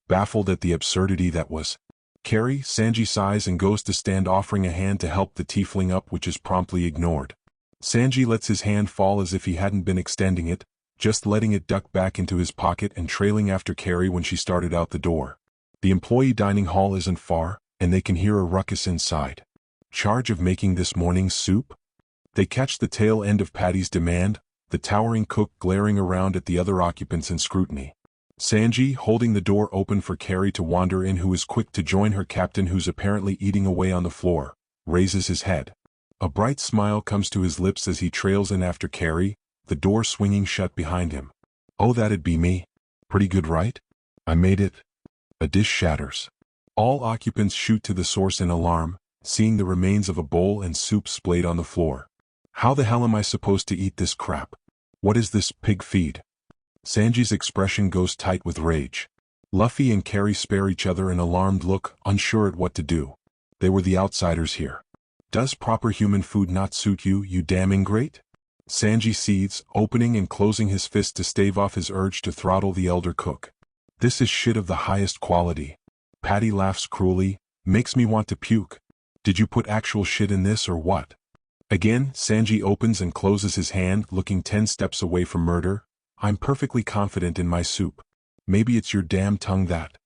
Baffled at the absurdity that was Carrie, Sanji sighs and goes to stand, offering a hand to help the tiefling up, which is promptly ignored. Sanji lets his hand fall as if he hadn't been extending it, just letting it duck back into his pocket and trailing after Carrie when she started out the door. The employee dining hall isn't far, and they can hear a ruckus inside. Charge of making this morning's soup? They catch the tail end of Patty's demand, the towering cook glaring around at the other occupants in scrutiny. Sanji, holding the door open for Carrie to wander in, who is quick to join her captain who's apparently eating away on the floor, raises his head. A bright smile comes to his lips as he trails in after Carrie, the door swinging shut behind him. Oh, that'd be me. Pretty good, right? I made it. A dish shatters. All occupants shoot to the source in alarm, seeing the remains of a bowl and soup splayed on the floor. How the hell am I supposed to eat this crap? What is this, pig feed? Sanji's expression goes tight with rage. Luffy and Carrie spare each other an alarmed look, unsure at what to do. They were the outsiders here. Does proper human food not suit you, you damn ingrate? Sanji seethes, opening and closing his fist to stave off his urge to throttle the elder cook. This is shit of the highest quality. Patty laughs cruelly, makes me want to puke. Did you put actual shit in this or what? Again, Sanji opens and closes his hand, looking 10 steps away from murder. I'm perfectly confident in my soup. Maybe it's your damn tongue that.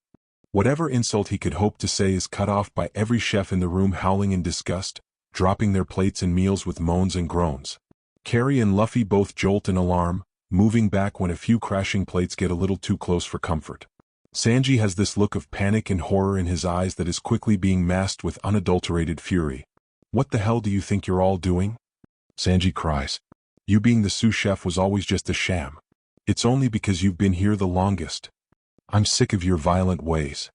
Whatever insult he could hope to say is cut off by every chef in the room howling in disgust, dropping their plates and meals with moans and groans. Carrie and Luffy both jolt in alarm, moving back when a few crashing plates get a little too close for comfort. Sanji has this look of panic and horror in his eyes that is quickly being masked with unadulterated fury. What the hell do you think you're all doing? Sanji cries. You being the sous chef was always just a sham. It's only because you've been here the longest. I'm sick of your violent ways.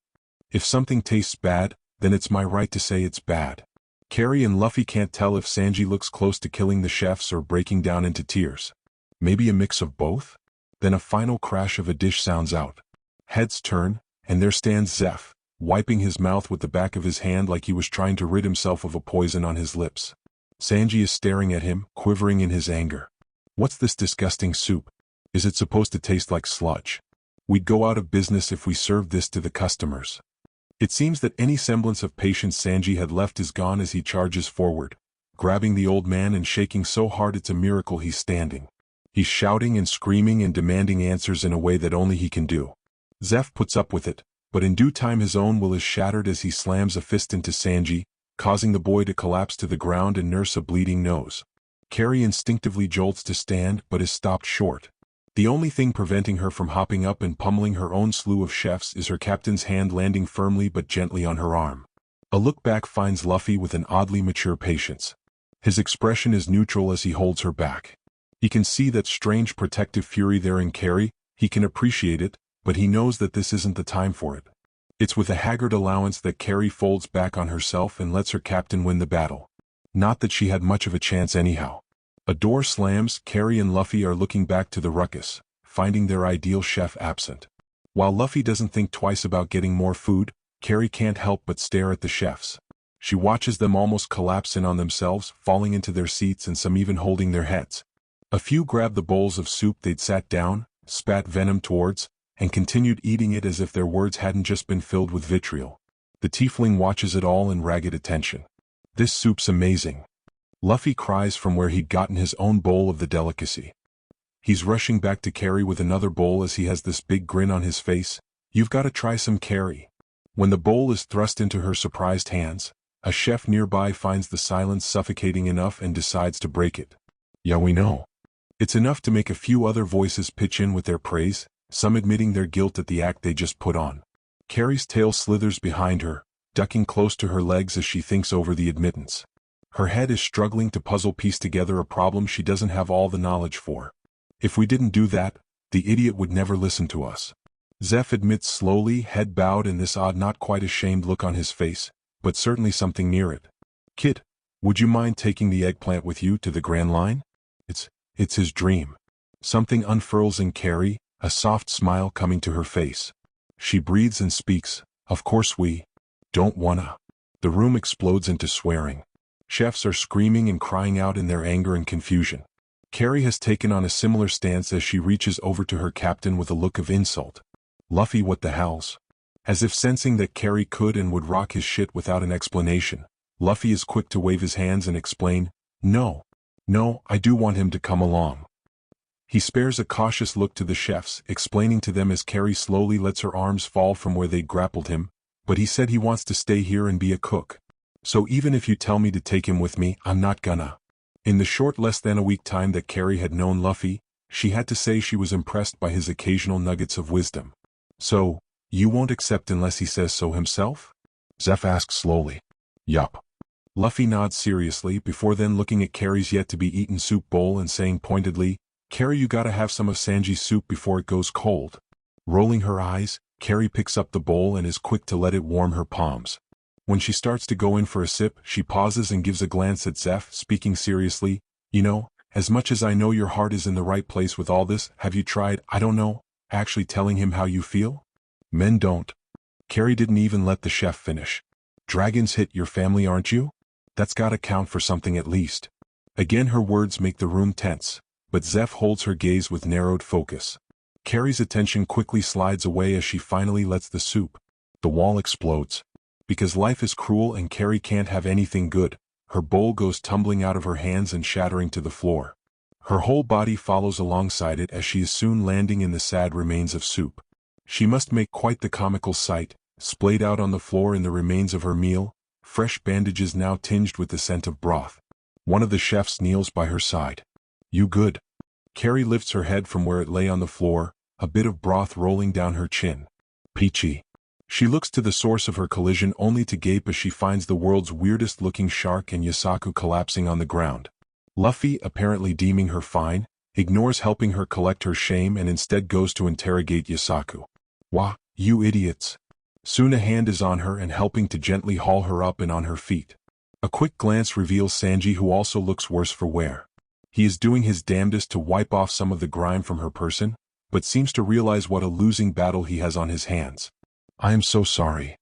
If something tastes bad, then it's my right to say it's bad. Carrie and Luffy can't tell if Sanji looks close to killing the chefs or breaking down into tears. Maybe a mix of both? Then a final crash of a dish sounds out. Heads turn, and there stands Zeph, wiping his mouth with the back of his hand like he was trying to rid himself of a poison on his lips. Sanji is staring at him, quivering in his anger. What's this disgusting soup? Is it supposed to taste like sludge? We'd go out of business if we served this to the customers. It seems that any semblance of patience Sanji had left is gone as he charges forward, grabbing the old man and shaking so hard it's a miracle he's standing. He's shouting and screaming and demanding answers in a way that only he can do. Zeph puts up with it, but in due time his own will is shattered as he slams a fist into Sanji, causing the boy to collapse to the ground and nurse a bleeding nose. Carrie instinctively jolts to stand but is stopped short. The only thing preventing her from hopping up and pummeling her own slew of chefs is her captain's hand landing firmly but gently on her arm. A look back finds Luffy with an oddly mature patience. His expression is neutral as he holds her back. He can see that strange protective fury there in Carrie, he can appreciate it, but he knows that this isn't the time for it. It's with a haggard allowance that Carrie folds back on herself and lets her captain win the battle. Not that she had much of a chance anyhow. A door slams, Carrie and Luffy are looking back to the ruckus, finding their ideal chef absent. While Luffy doesn't think twice about getting more food, Carrie can't help but stare at the chefs. She watches them almost collapse in on themselves, falling into their seats and some even holding their heads. A few grab the bowls of soup they'd sat down, spat venom towards, and continued eating it as if their words hadn't just been filled with vitriol. The tiefling watches it all in ragged attention. "This soup's amazing." Luffy cries from where he'd gotten his own bowl of the delicacy. He's rushing back to Carrie with another bowl as he has this big grin on his face. "You've got to try some, Carrie." When the bowl is thrust into her surprised hands, a chef nearby finds the silence suffocating enough and decides to break it. "Yeah, we know." It's enough to make a few other voices pitch in with their praise, some admitting their guilt at the act they just put on. Carrie's tail slithers behind her, ducking close to her legs as she thinks over the admittance. Her head is struggling to puzzle piece together a problem she doesn't have all the knowledge for. "If we didn't do that, the idiot would never listen to us." Zeph admits slowly, head bowed and this odd not quite ashamed look on his face, but certainly something near it. "Kit, would you mind taking the eggplant with you to the Grand Line?" It's his dream. Something unfurls in Carrie, a soft smile coming to her face. She breathes and speaks, "Of course we don't wanna." The room explodes into swearing. Chefs are screaming and crying out in their anger and confusion. Carrie has taken on a similar stance as she reaches over to her captain with a look of insult. "Luffy, what the hells?" As if sensing that Carrie could and would rock his shit without an explanation, Luffy is quick to wave his hands and explain, No, I do want him to come along." He spares a cautious look to the chefs, explaining to them as Carrie slowly lets her arms fall from where they'd grappled him, "But he said he wants to stay here and be a cook. So even if you tell me to take him with me, I'm not gonna." In the short less than a week time that Carrie had known Luffy, she had to say she was impressed by his occasional nuggets of wisdom. "So, you won't accept unless he says so himself?" Zeph asks slowly. "Yup." Luffy nods seriously before then looking at Carrie's yet-to-be-eaten soup bowl and saying pointedly, "Carrie, you gotta have some of Sanji's soup before it goes cold." Rolling her eyes, Carrie picks up the bowl and is quick to let it warm her palms. When she starts to go in for a sip, she pauses and gives a glance at Zeph, speaking seriously, "You know, as much as I know your heart is in the right place with all this, have you tried, I don't know, actually telling him how you feel?" "Men don't." Carrie didn't even let the chef finish. "Dragons hit your family, aren't you? That's gotta count for something at least." Again her words make the room tense, but Zeph holds her gaze with narrowed focus. Carrie's attention quickly slides away as she finally lets the soup. The wall explodes. Because life is cruel and Carrie can't have anything good, her bowl goes tumbling out of her hands and shattering to the floor. Her whole body follows alongside it as she is soon landing in the sad remains of soup. She must make quite the comical sight, splayed out on the floor in the remains of her meal, fresh bandages now tinged with the scent of broth. One of the chefs kneels by her side. "You good?" Carrie lifts her head from where it lay on the floor, a bit of broth rolling down her chin. "Peachy." She looks to the source of her collision only to gape as she finds the world's weirdest-looking shark and Yasaku collapsing on the ground. Luffy, apparently deeming her fine, ignores helping her collect her shame and instead goes to interrogate Yasaku. "Wah, you idiots." Soon a hand is on her and helping to gently haul her up and on her feet. A quick glance reveals Sanji, who also looks worse for wear. He is doing his damnedest to wipe off some of the grime from her person, but seems to realize what a losing battle he has on his hands. "I am so sorry."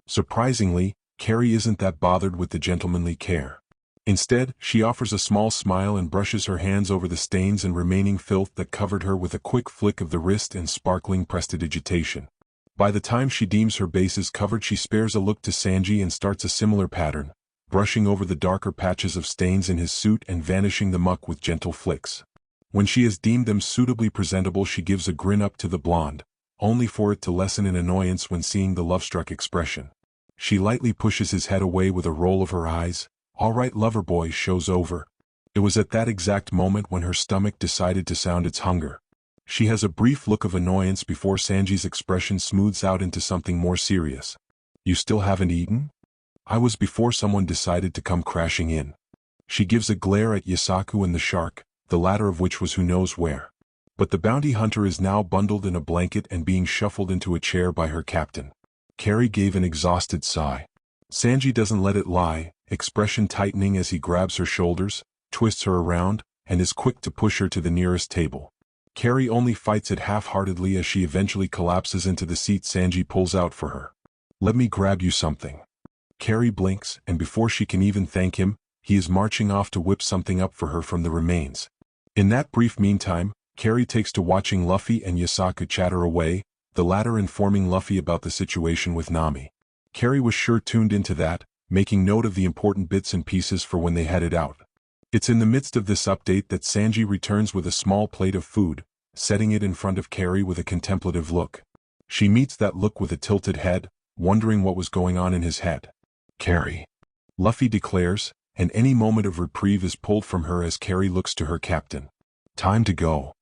Surprisingly, Carrie isn't that bothered with the gentlemanly care. Instead, she offers a small smile and brushes her hands over the stains and remaining filth that covered her with a quick flick of the wrist and sparkling prestidigitation. By the time she deems her bases covered, she spares a look to Sanji and starts a similar pattern, brushing over the darker patches of stains in his suit and vanishing the muck with gentle flicks. When she has deemed them suitably presentable, she gives a grin up to the blonde, only for it to lessen in annoyance when seeing the love-struck expression. She lightly pushes his head away with a roll of her eyes. "All right, lover boy, show's over." It was at that exact moment when her stomach decided to sound its hunger. She has a brief look of annoyance before Sanji's expression smooths out into something more serious. "You still haven't eaten?" "I was before someone decided to come crashing in." She gives a glare at Yasaku and the shark, the latter of which was who knows where. But the bounty hunter is now bundled in a blanket and being shuffled into a chair by her captain. Carrie gave an exhausted sigh. Sanji doesn't let it lie, expression tightening as he grabs her shoulders, twists her around, and is quick to push her to the nearest table. Carrie only fights it half-heartedly as she eventually collapses into the seat Sanji pulls out for her. "Let me grab you something." Carrie blinks, and before she can even thank him, he is marching off to whip something up for her from the remains. In that brief meantime, Carrie takes to watching Luffy and Yasaku chatter away, the latter informing Luffy about the situation with Nami. Carrie was sure tuned into that, making note of the important bits and pieces for when they headed out. It's in the midst of this update that Sanji returns with a small plate of food, setting it in front of Carrie with a contemplative look. She meets that look with a tilted head, wondering what was going on in his head. Carrie, Luffy declares, and any moment of reprieve is pulled from her as Carrie looks to her captain. Time to go.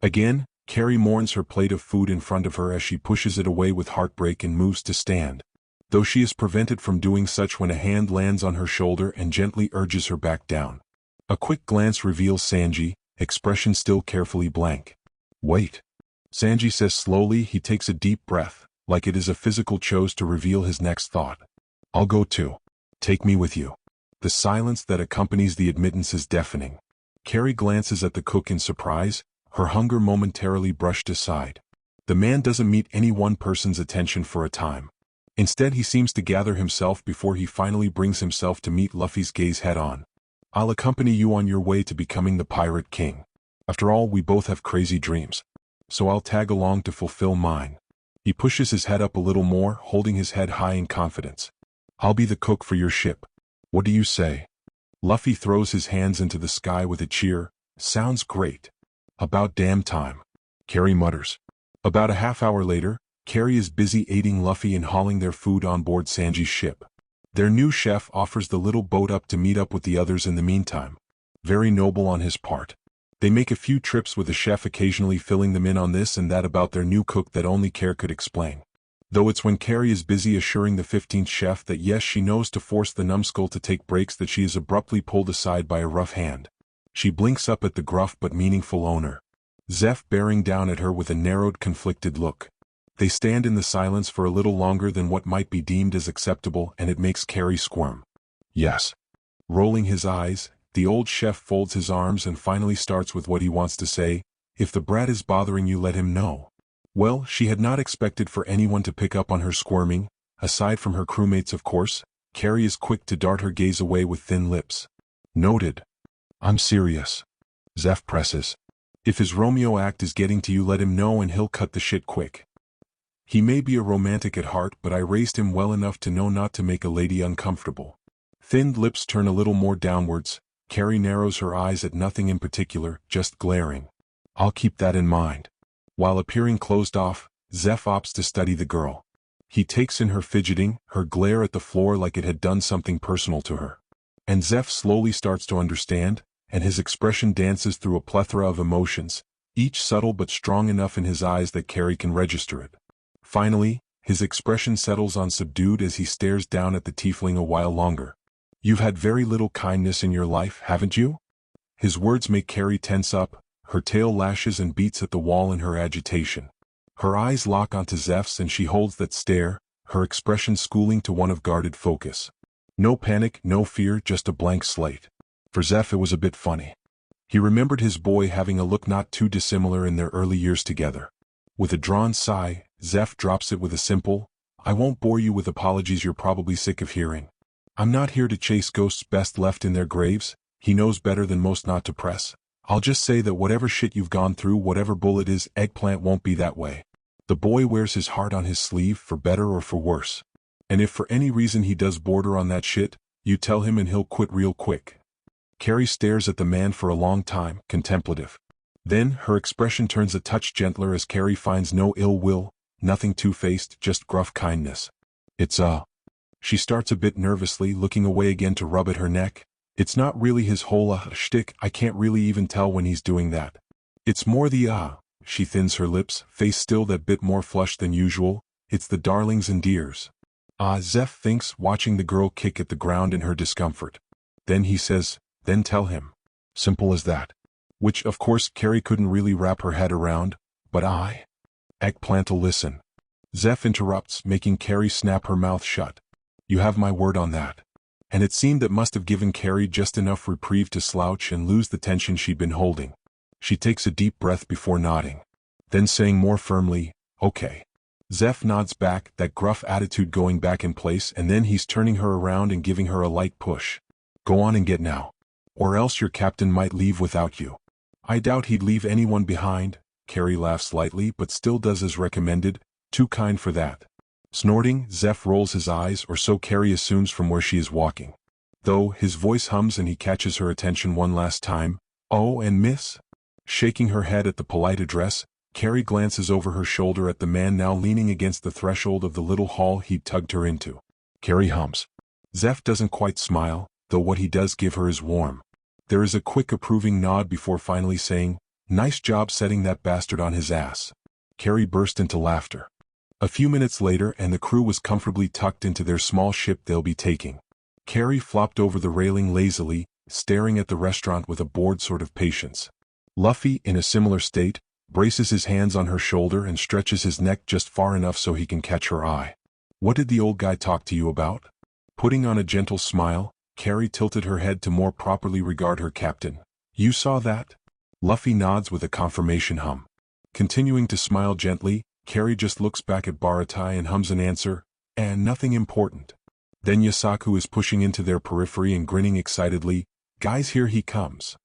Again, Carrie mourns her plate of food in front of her as she pushes it away with heartbreak and moves to stand, though she is prevented from doing such when a hand lands on her shoulder and gently urges her back down. A quick glance reveals Sanji, expression still carefully blank. Wait. Sanji says slowly. He takes a deep breath, like it is a physical chose to reveal his next thought. I'll go too. Take me with you. The silence that accompanies the admittance is deafening. Carrie glances at the cook in surprise, her hunger momentarily brushed aside. The man doesn't meet any one person's attention for a time. Instead he seems to gather himself before he finally brings himself to meet Luffy's gaze head-on. I'll accompany you on your way to becoming the Pirate King. After all, we both have crazy dreams. So I'll tag along to fulfill mine. He pushes his head up a little more, holding his head high in confidence. I'll be the cook for your ship. What do you say? Luffy throws his hands into the sky with a cheer. Sounds great. About damn time. Carrie mutters. About a half hour later, Carrie is busy aiding Luffy in hauling their food on board Sanji's ship. Their new chef offers the little boat up to meet up with the others in the meantime. Very noble on his part. They make a few trips with the chef occasionally filling them in on this and that about their new cook that only Care could explain. Though it's when Carrie is busy assuring the 15th chef that yes, she knows to force the numbskull to take breaks that she is abruptly pulled aside by a rough hand. She blinks up at the gruff but meaningful owner. Zeph bearing down at her with a narrowed, conflicted look. They stand in the silence for a little longer than what might be deemed as acceptable, and it makes Carrie squirm. Yes. Rolling his eyes, the old chef folds his arms and finally starts with what he wants to say. If the brat is bothering you, let him know. Well, she had not expected for anyone to pick up on her squirming, aside from her crewmates of course. Carrie is quick to dart her gaze away with thin lips. Noted. I'm serious. Zeph presses. If his Romeo act is getting to you, let him know and he'll cut the shit quick. He may be a romantic at heart, but I raised him well enough to know not to make a lady uncomfortable. Thinned lips turn a little more downwards. Carrie narrows her eyes at nothing in particular, just glaring. I'll keep that in mind. While appearing closed off, Zeph opts to study the girl. He takes in her fidgeting, her glare at the floor like it had done something personal to her. And Zeph slowly starts to understand, and his expression dances through a plethora of emotions, each subtle but strong enough in his eyes that Carrie can register it. Finally, his expression settles on subdued as he stares down at the tiefling a while longer. You've had very little kindness in your life, haven't you? His words make Carrie tense up, her tail lashes and beats at the wall in her agitation. Her eyes lock onto Zeph's and she holds that stare, her expression schooling to one of guarded focus. No panic, no fear, just a blank slate. For Zeph it was a bit funny. He remembered his boy having a look not too dissimilar in their early years together. With a drawn sigh, Zeph drops it with a simple, I won't bore you with apologies you're probably sick of hearing. I'm not here to chase ghosts best left in their graves. He knows better than most not to press. I'll just say that whatever shit you've gone through, whatever bull it is, Eggplant won't be that way. The boy wears his heart on his sleeve for better or for worse. And if for any reason he does border on that shit, you tell him and he'll quit real quick. Carrie stares at the man for a long time, contemplative. Then, her expression turns a touch gentler as Carrie finds no ill will, nothing two-faced, just gruff kindness. It's She starts a bit nervously, looking away again to rub at her neck. It's not really his whole shtick, I can't really even tell when he's doing that. It's more the she thins her lips, face still that bit more flushed than usual. It's the darlings and dears. Zeph thinks, watching the girl kick at the ground in her discomfort. Then he says, then tell him. Simple as that. Which, of course, Carrie couldn't really wrap her head around, but Eggplant'll listen. Zeph interrupts, making Carrie snap her mouth shut. You have my word on that. And it seemed that must have given Carrie just enough reprieve to slouch and lose the tension she'd been holding. She takes a deep breath before nodding. Then saying more firmly, okay. Zeph nods back, that gruff attitude going back in place, and then he's turning her around and giving her a light push. Go on and get now. Or else your captain might leave without you. I doubt he'd leave anyone behind. Carrie laughs lightly but still does as recommended, too kind for that. Snorting, Zeph rolls his eyes, or so Carrie assumes from where she is walking. Though, his voice hums and he catches her attention one last time. Oh, and miss? Shaking her head at the polite address, Carrie glances over her shoulder at the man now leaning against the threshold of the little hall he'd tugged her into. Carrie hums. Zeph doesn't quite smile, though what he does give her is warm. There is a quick approving nod before finally saying, "Nice job setting that bastard on his ass." Carrie burst into laughter. A few minutes later and the crew was comfortably tucked into their small ship they'll be taking. Carrie flopped over the railing lazily, staring at the restaurant with a bored sort of patience. Luffy, in a similar state, braces his hands on her shoulder and stretches his neck just far enough so he can catch her eye. "What did the old guy talk to you about?" Putting on a gentle smile, Carrie tilted her head to more properly regard her captain. "You saw that?" Luffy nods with a confirmation hum. Continuing to smile gently, Carrie just looks back at Baratai and hums an answer, "And nothing important." Then Yasaku is pushing into their periphery and grinning excitedly, "Guys, here he comes."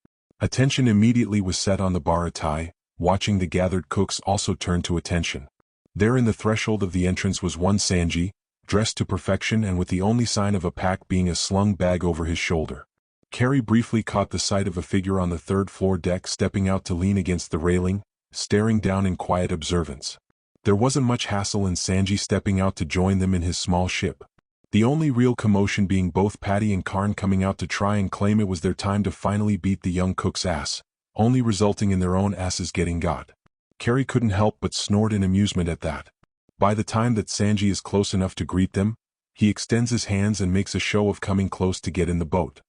Attention immediately was set on the Baratai. Watching the gathered cooks also turned to attention. There in the threshold of the entrance was one Sanji, dressed to perfection and with the only sign of a pack being a slung bag over his shoulder. Carrie briefly caught the sight of a figure on the third-floor deck stepping out to lean against the railing, staring down in quiet observance. There wasn't much hassle in Sanji stepping out to join them in his small ship. The only real commotion being both Patty and Karn coming out to try and claim it was their time to finally beat the young cook's ass, only resulting in their own asses getting got. Carrie couldn't help but snort in amusement at that. By the time that Sanji is close enough to greet them, he extends his hands and makes a show of coming close to get in the boat.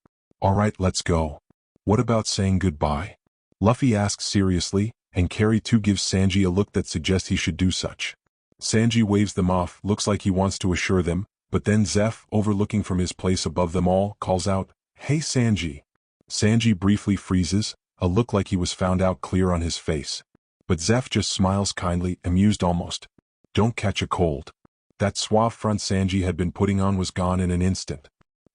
"All right, let's go. What about saying goodbye?" Luffy asks seriously, and Carrie too gives Sanji a look that suggests he should do such. Sanji waves them off, looks like he wants to assure them, but then Zeph, overlooking from his place above them all, calls out, "Hey Sanji." Sanji briefly freezes, a look like he was found out clear on his face. But Zeph just smiles kindly, amused almost. "Don't catch a cold." That suave front Sanji had been putting on was gone in an instant,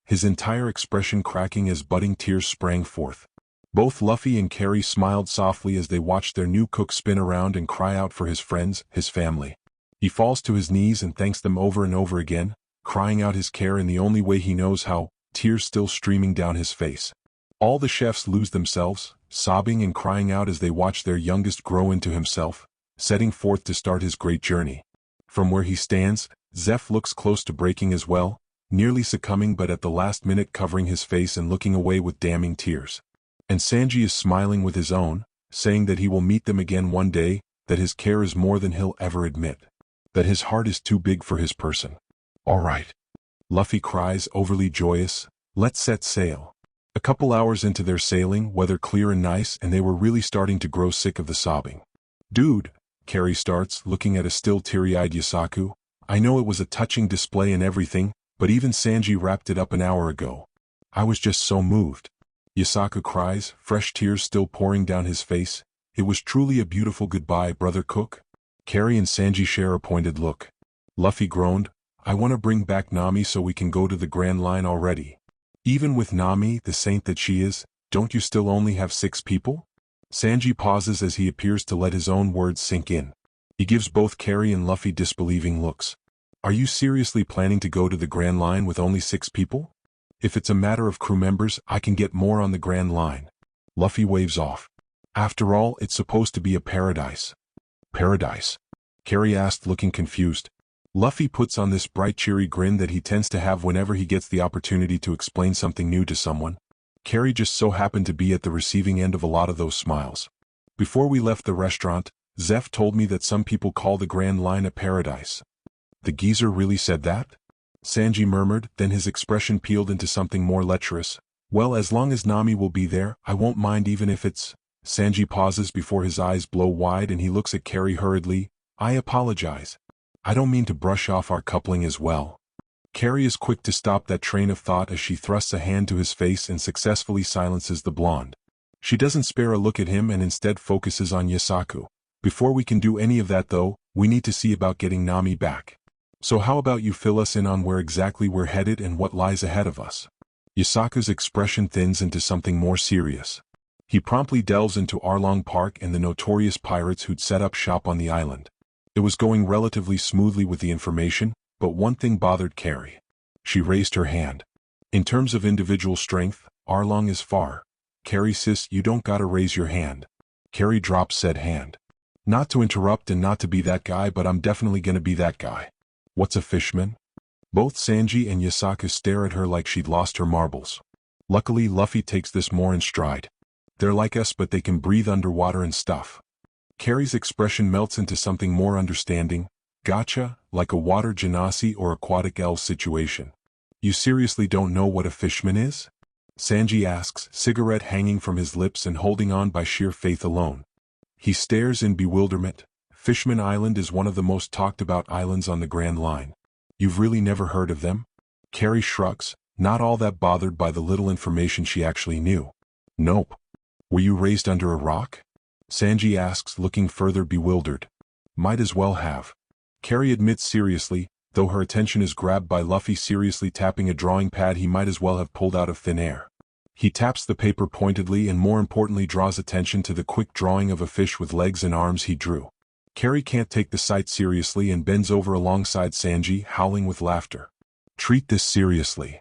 his entire expression cracking as budding tears sprang forth. Both Luffy and Carrie smiled softly as they watched their new cook spin around and cry out for his friends, his family. He falls to his knees and thanks them over and over again, crying out his care in the only way he knows how, tears still streaming down his face. All the chefs lose themselves, sobbing and crying out as they watch their youngest grow into himself, setting forth to start his great journey. From where he stands, Zeph looks close to breaking as well, nearly succumbing but at the last minute covering his face and looking away with damning tears. And Sanji is smiling with his own, saying that he will meet them again one day, that his care is more than he'll ever admit, that his heart is too big for his person. "All right," Luffy cries, overly joyous, "let's set sail." A couple hours into their sailing, weather clear and nice, and they were really starting to grow sick of the sobbing. "Dude," Carrie starts, looking at a still teary-eyed Yasaku, "I know it was a touching display and everything, but even Sanji wrapped it up an hour ago. I was just so moved." Yasaku cries, fresh tears still pouring down his face, "It was truly a beautiful goodbye, brother cook." Carrie and Sanji share a pointed look. Luffy groaned, "I want to bring back Nami so we can go to the Grand Line already." "Even with Nami, the saint that she is, don't you still only have 6 people?" Sanji pauses as he appears to let his own words sink in. He gives both Carrie and Luffy disbelieving looks. "Are you seriously planning to go to the Grand Line with only 6 people? If it's a matter of crew members, I can get more on the Grand Line." Luffy waves off. "After all, it's supposed to be a paradise." "Paradise?" Carrie asked, looking confused. Luffy puts on this bright cheery grin that he tends to have whenever he gets the opportunity to explain something new to someone. Carrie just so happened to be at the receiving end of a lot of those smiles. "Before we left the restaurant, Zeph told me that some people call the Grand Line a paradise." "The geezer really said that?" Sanji murmured, then his expression peeled into something more lecherous. "Well, as long as Nami will be there, I won't mind even if it's—" Sanji pauses before his eyes blow wide and he looks at Carrie hurriedly. "I apologize. I don't mean to brush off our coupling as well." Carrie is quick to stop that train of thought as she thrusts a hand to his face and successfully silences the blonde. She doesn't spare a look at him and instead focuses on Yasaku. Before we can do any of that though, we need to see about getting Nami back. So how about you fill us in on where exactly we're headed and what lies ahead of us? Yasaka's expression thins into something more serious. He promptly delves into Arlong Park and the notorious pirates who'd set up shop on the island. It was going relatively smoothly with the information, but one thing bothered Carrie. She raised her hand. In terms of individual strength, Arlong is far. Carrie, sis, you don't gotta raise your hand. Carrie drops said hand. Not to interrupt and not to be that guy, but I'm definitely gonna be that guy. What's a fishman? Both Sanji and Yasaka stare at her like she'd lost her marbles. Luckily, Luffy takes this more in stride. They're like us, but they can breathe underwater and stuff. Carrie's expression melts into something more understanding. Gotcha, like a water genasi or aquatic elf situation. You seriously don't know what a fishman is? Sanji asks, cigarette hanging from his lips and holding on by sheer faith alone. He stares in bewilderment. Fishman Island is one of the most talked about islands on the Grand Line. You've really never heard of them? Carrie shrugs, not all that bothered by the little information she actually knew. Nope. Were you raised under a rock? Sanji asks, looking further bewildered. Might as well have. Carrie admits seriously, though her attention is grabbed by Luffy seriously tapping a drawing pad he might as well have pulled out of thin air. He taps the paper pointedly and more importantly draws attention to the quick drawing of a fish with legs and arms he drew. Carrie can't take the sight seriously and bends over alongside Sanji, howling with laughter. Treat this seriously,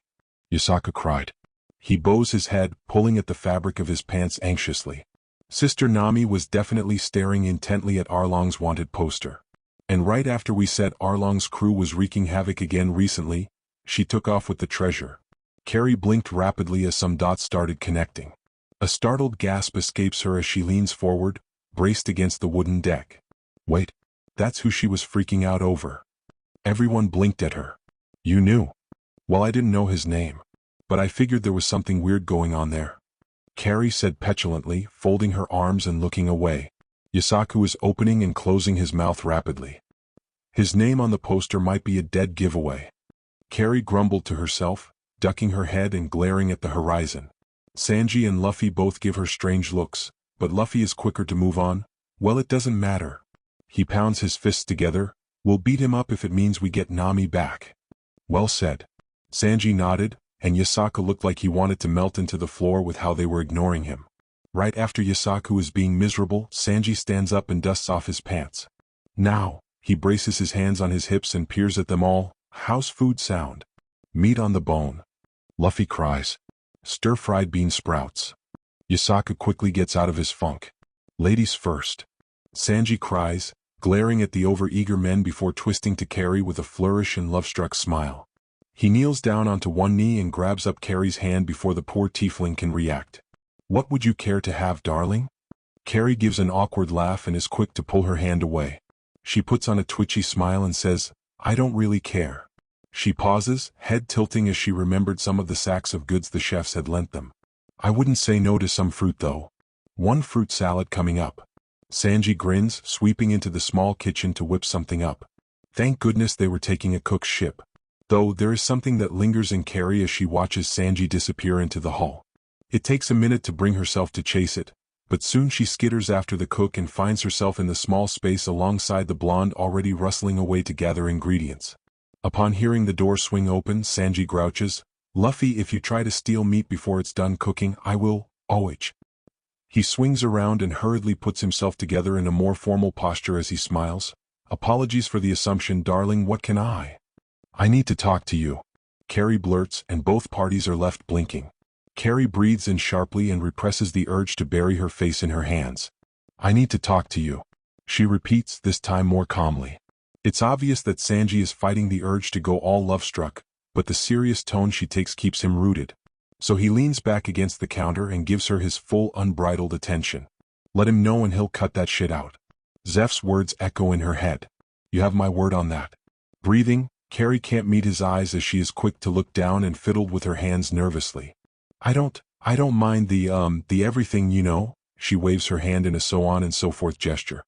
Yasaka cried. He bows his head, pulling at the fabric of his pants anxiously. Sister Nami was definitely staring intently at Arlong's wanted poster. And right after we said Arlong's crew was wreaking havoc again recently, she took off with the treasure. Carrie blinked rapidly as some dots started connecting. A startled gasp escapes her as she leans forward, braced against the wooden deck. Wait, that's who she was freaking out over. Everyone blinked at her. You knew? Well, I didn't know his name. But I figured there was something weird going on there. Carrie said petulantly, folding her arms and looking away. Yasaka was opening and closing his mouth rapidly. His name on the poster might be a dead giveaway. Carrie grumbled to herself, ducking her head and glaring at the horizon. Sanji and Luffy both give her strange looks, but Luffy is quicker to move on. Well, it doesn't matter. He pounds his fists together. We'll beat him up if it means we get Nami back. Well said. Sanji nodded, and Yasaka looked like he wanted to melt into the floor with how they were ignoring him. Right after Yasaka is being miserable, Sanji stands up and dusts off his pants. Now, he braces his hands on his hips and peers at them all. How's food sound? Meat on the bone. Luffy cries. Stir-fried bean sprouts. Yasaka quickly gets out of his funk. Ladies first. Sanji cries, glaring at the over-eager men before twisting to Carrie with a flourish and love-struck smile. He kneels down onto one knee and grabs up Carrie's hand before the poor tiefling can react. What would you care to have, darling? Carrie gives an awkward laugh and is quick to pull her hand away. She puts on a twitchy smile and says, I don't really care. She pauses, head tilting as she remembered some of the sacks of goods the chefs had lent them. I wouldn't say no to some fruit though. One fruit salad coming up. Sanji grins, sweeping into the small kitchen to whip something up. Thank goodness they were taking a cook's ship. Though there is something that lingers in Carrie as she watches Sanji disappear into the hull. It takes a minute to bring herself to chase it, but soon she skitters after the cook and finds herself in the small space alongside the blonde already rustling away to gather ingredients. Upon hearing the door swing open, Sanji grouches, Luffy, if you try to steal meat before it's done cooking, I will, OH. He swings around and hurriedly puts himself together in a more formal posture as he smiles. Apologies for the assumption, darling, what can I need to talk to you. Carrie blurts, and both parties are left blinking. Carrie breathes in sharply and represses the urge to bury her face in her hands. I need to talk to you. She repeats, this time more calmly. It's obvious that Sanji is fighting the urge to go all love-struck, but the serious tone she takes keeps him rooted. So he leans back against the counter and gives her his full unbridled attention. Let him know and he'll cut that shit out. Zeph's words echo in her head. You have my word on that. Breathing, Carrie can't meet his eyes as she is quick to look down and fiddled with her hands nervously. I don't mind the everything, you know. She waves her hand in a so on and so forth gesture.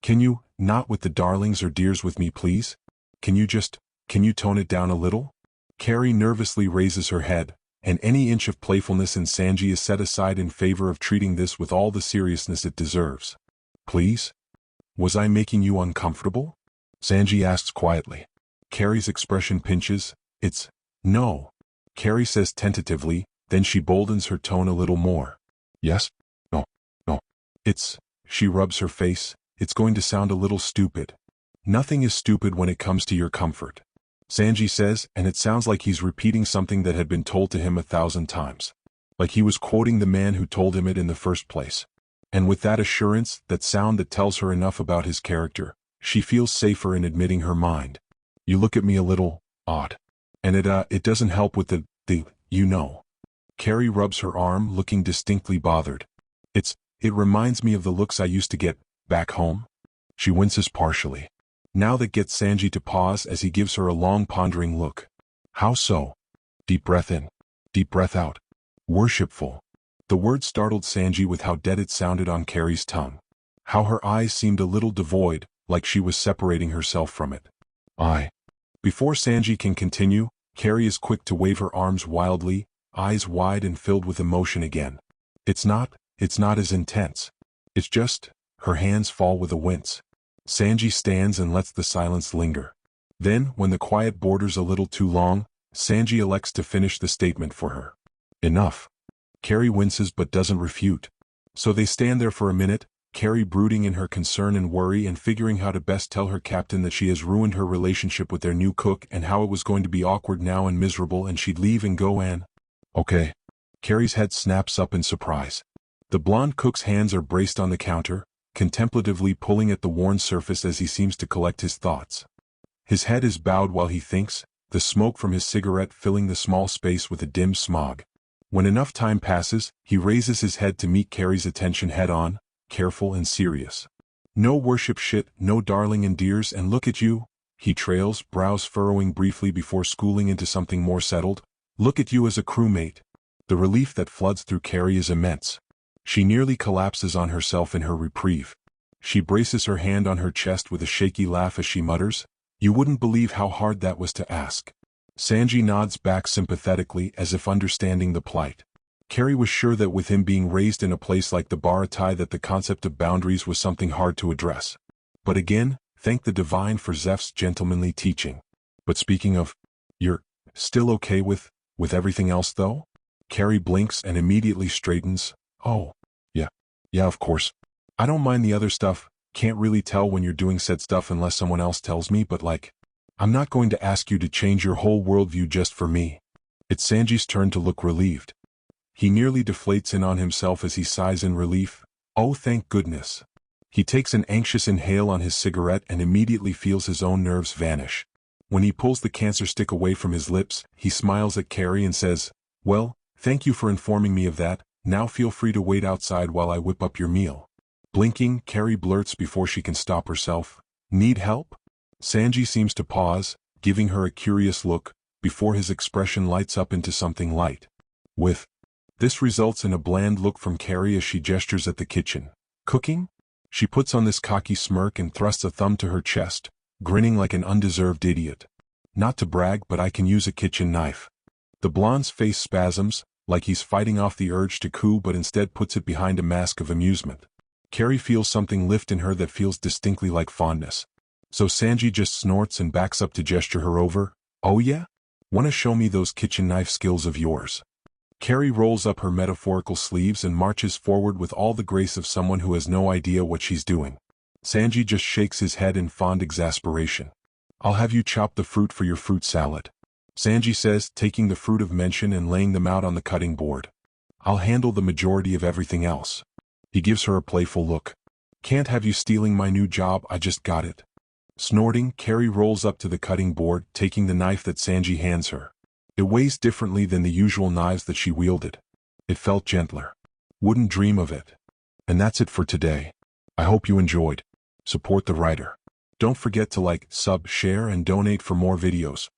Can you, not with the darlings or dears with me please? Can you tone it down a little? Carrie nervously raises her head, and any inch of playfulness in Sanji is set aside in favor of treating this with all the seriousness it deserves. Please? Was I making you uncomfortable? Sanji asks quietly. Carrie's expression pinches. It's, no. Carrie says tentatively, then she boldens her tone a little more. Yes? No. No. It's, she rubs her face, it's going to sound a little stupid. Nothing is stupid when it comes to your comfort. Sanji says, and it sounds like he's repeating something that had been told to him 1,000 times. Like he was quoting the man who told him it in the first place. And with that assurance, that sound that tells her enough about his character, she feels safer in admitting her mind. You look at me a little odd. And it doesn't help with the, you know. Carrie rubs her arm, looking distinctly bothered. It reminds me of the looks I used to get back home. She winces partially. Now that gets Sanji to pause as he gives her a long pondering look. How so? Deep breath in. Deep breath out. Worshipful. The word startled Sanji with how dead it sounded on Carrie's tongue. How her eyes seemed a little devoid, like she was separating herself from it. Before Sanji can continue, Carrie is quick to wave her arms wildly, eyes wide and filled with emotion again. It's not as intense. It's just, her hands fall with a wince. Sanji stands and lets the silence linger. Then, when the quiet borders a little too long, Sanji elects to finish the statement for her. Enough. Carrie winces but doesn't refute. So they stand there for a minute, Carrie brooding in her concern and worry and figuring how to best tell her captain that she has ruined her relationship with their new cook and how it was going to be awkward now and miserable and she'd leave and go and... Okay. Carrie's head snaps up in surprise. The blonde cook's hands are braced on the counter, contemplatively pulling at the worn surface as he seems to collect his thoughts. His head is bowed while he thinks, the smoke from his cigarette filling the small space with a dim smog. When enough time passes, he raises his head to meet Carrie's attention head-on, careful and serious. No worship shit, no darling and dears and look at you, he trails, brows furrowing briefly before schooling into something more settled. Look at you as a crewmate. The relief that floods through Carrie is immense. She nearly collapses on herself in her reprieve. She braces her hand on her chest with a shaky laugh as she mutters, "You wouldn't believe how hard that was to ask." Sanji nods back sympathetically as if understanding the plight. Carrie was sure that with him being raised in a place like the Baratai that the concept of boundaries was something hard to address. But again, thank the divine for Zeph's gentlemanly teaching. But speaking of, you're still okay with everything else though? Carrie blinks and immediately straightens. Oh, yeah of course. I don't mind the other stuff, can't really tell when you're doing said stuff unless someone else tells me, but like, I'm not going to ask you to change your whole worldview just for me. It's Sanji's turn to look relieved. He nearly deflates in on himself as he sighs in relief. Oh, thank goodness. He takes an anxious inhale on his cigarette and immediately feels his own nerves vanish. When he pulls the cancer stick away from his lips, he smiles at Carrie and says, "Well, thank you for informing me of that, now feel free to wait outside while I whip up your meal." Blinking, Carrie blurts before she can stop herself, "Need help?" Sanji seems to pause, giving her a curious look, before his expression lights up into something light. This results in a bland look from Carrie as she gestures at the kitchen. Cooking? She puts on this cocky smirk and thrusts a thumb to her chest, grinning like an undeserved idiot. Not to brag, but I can use a kitchen knife. The blonde's face spasms, like he's fighting off the urge to coo but instead puts it behind a mask of amusement. Carrie feels something lift in her that feels distinctly like fondness. So Sanji just snorts and backs up to gesture her over. "Oh yeah? Wanna show me those kitchen knife skills of yours?" Carrie rolls up her metaphorical sleeves and marches forward with all the grace of someone who has no idea what she's doing. Sanji just shakes his head in fond exasperation. "I'll have you chop the fruit for your fruit salad," Sanji says, taking the fruit of mention and laying them out on the cutting board. "I'll handle the majority of everything else." He gives her a playful look. "Can't have you stealing my new job, I just got it." Snorting, Carrie rolls up to the cutting board, taking the knife that Sanji hands her. It weighs differently than the usual knives that she wielded. It felt gentler. Wouldn't dream of it. And that's it for today. I hope you enjoyed. Support the writer. Don't forget to like, sub, share and donate for more videos.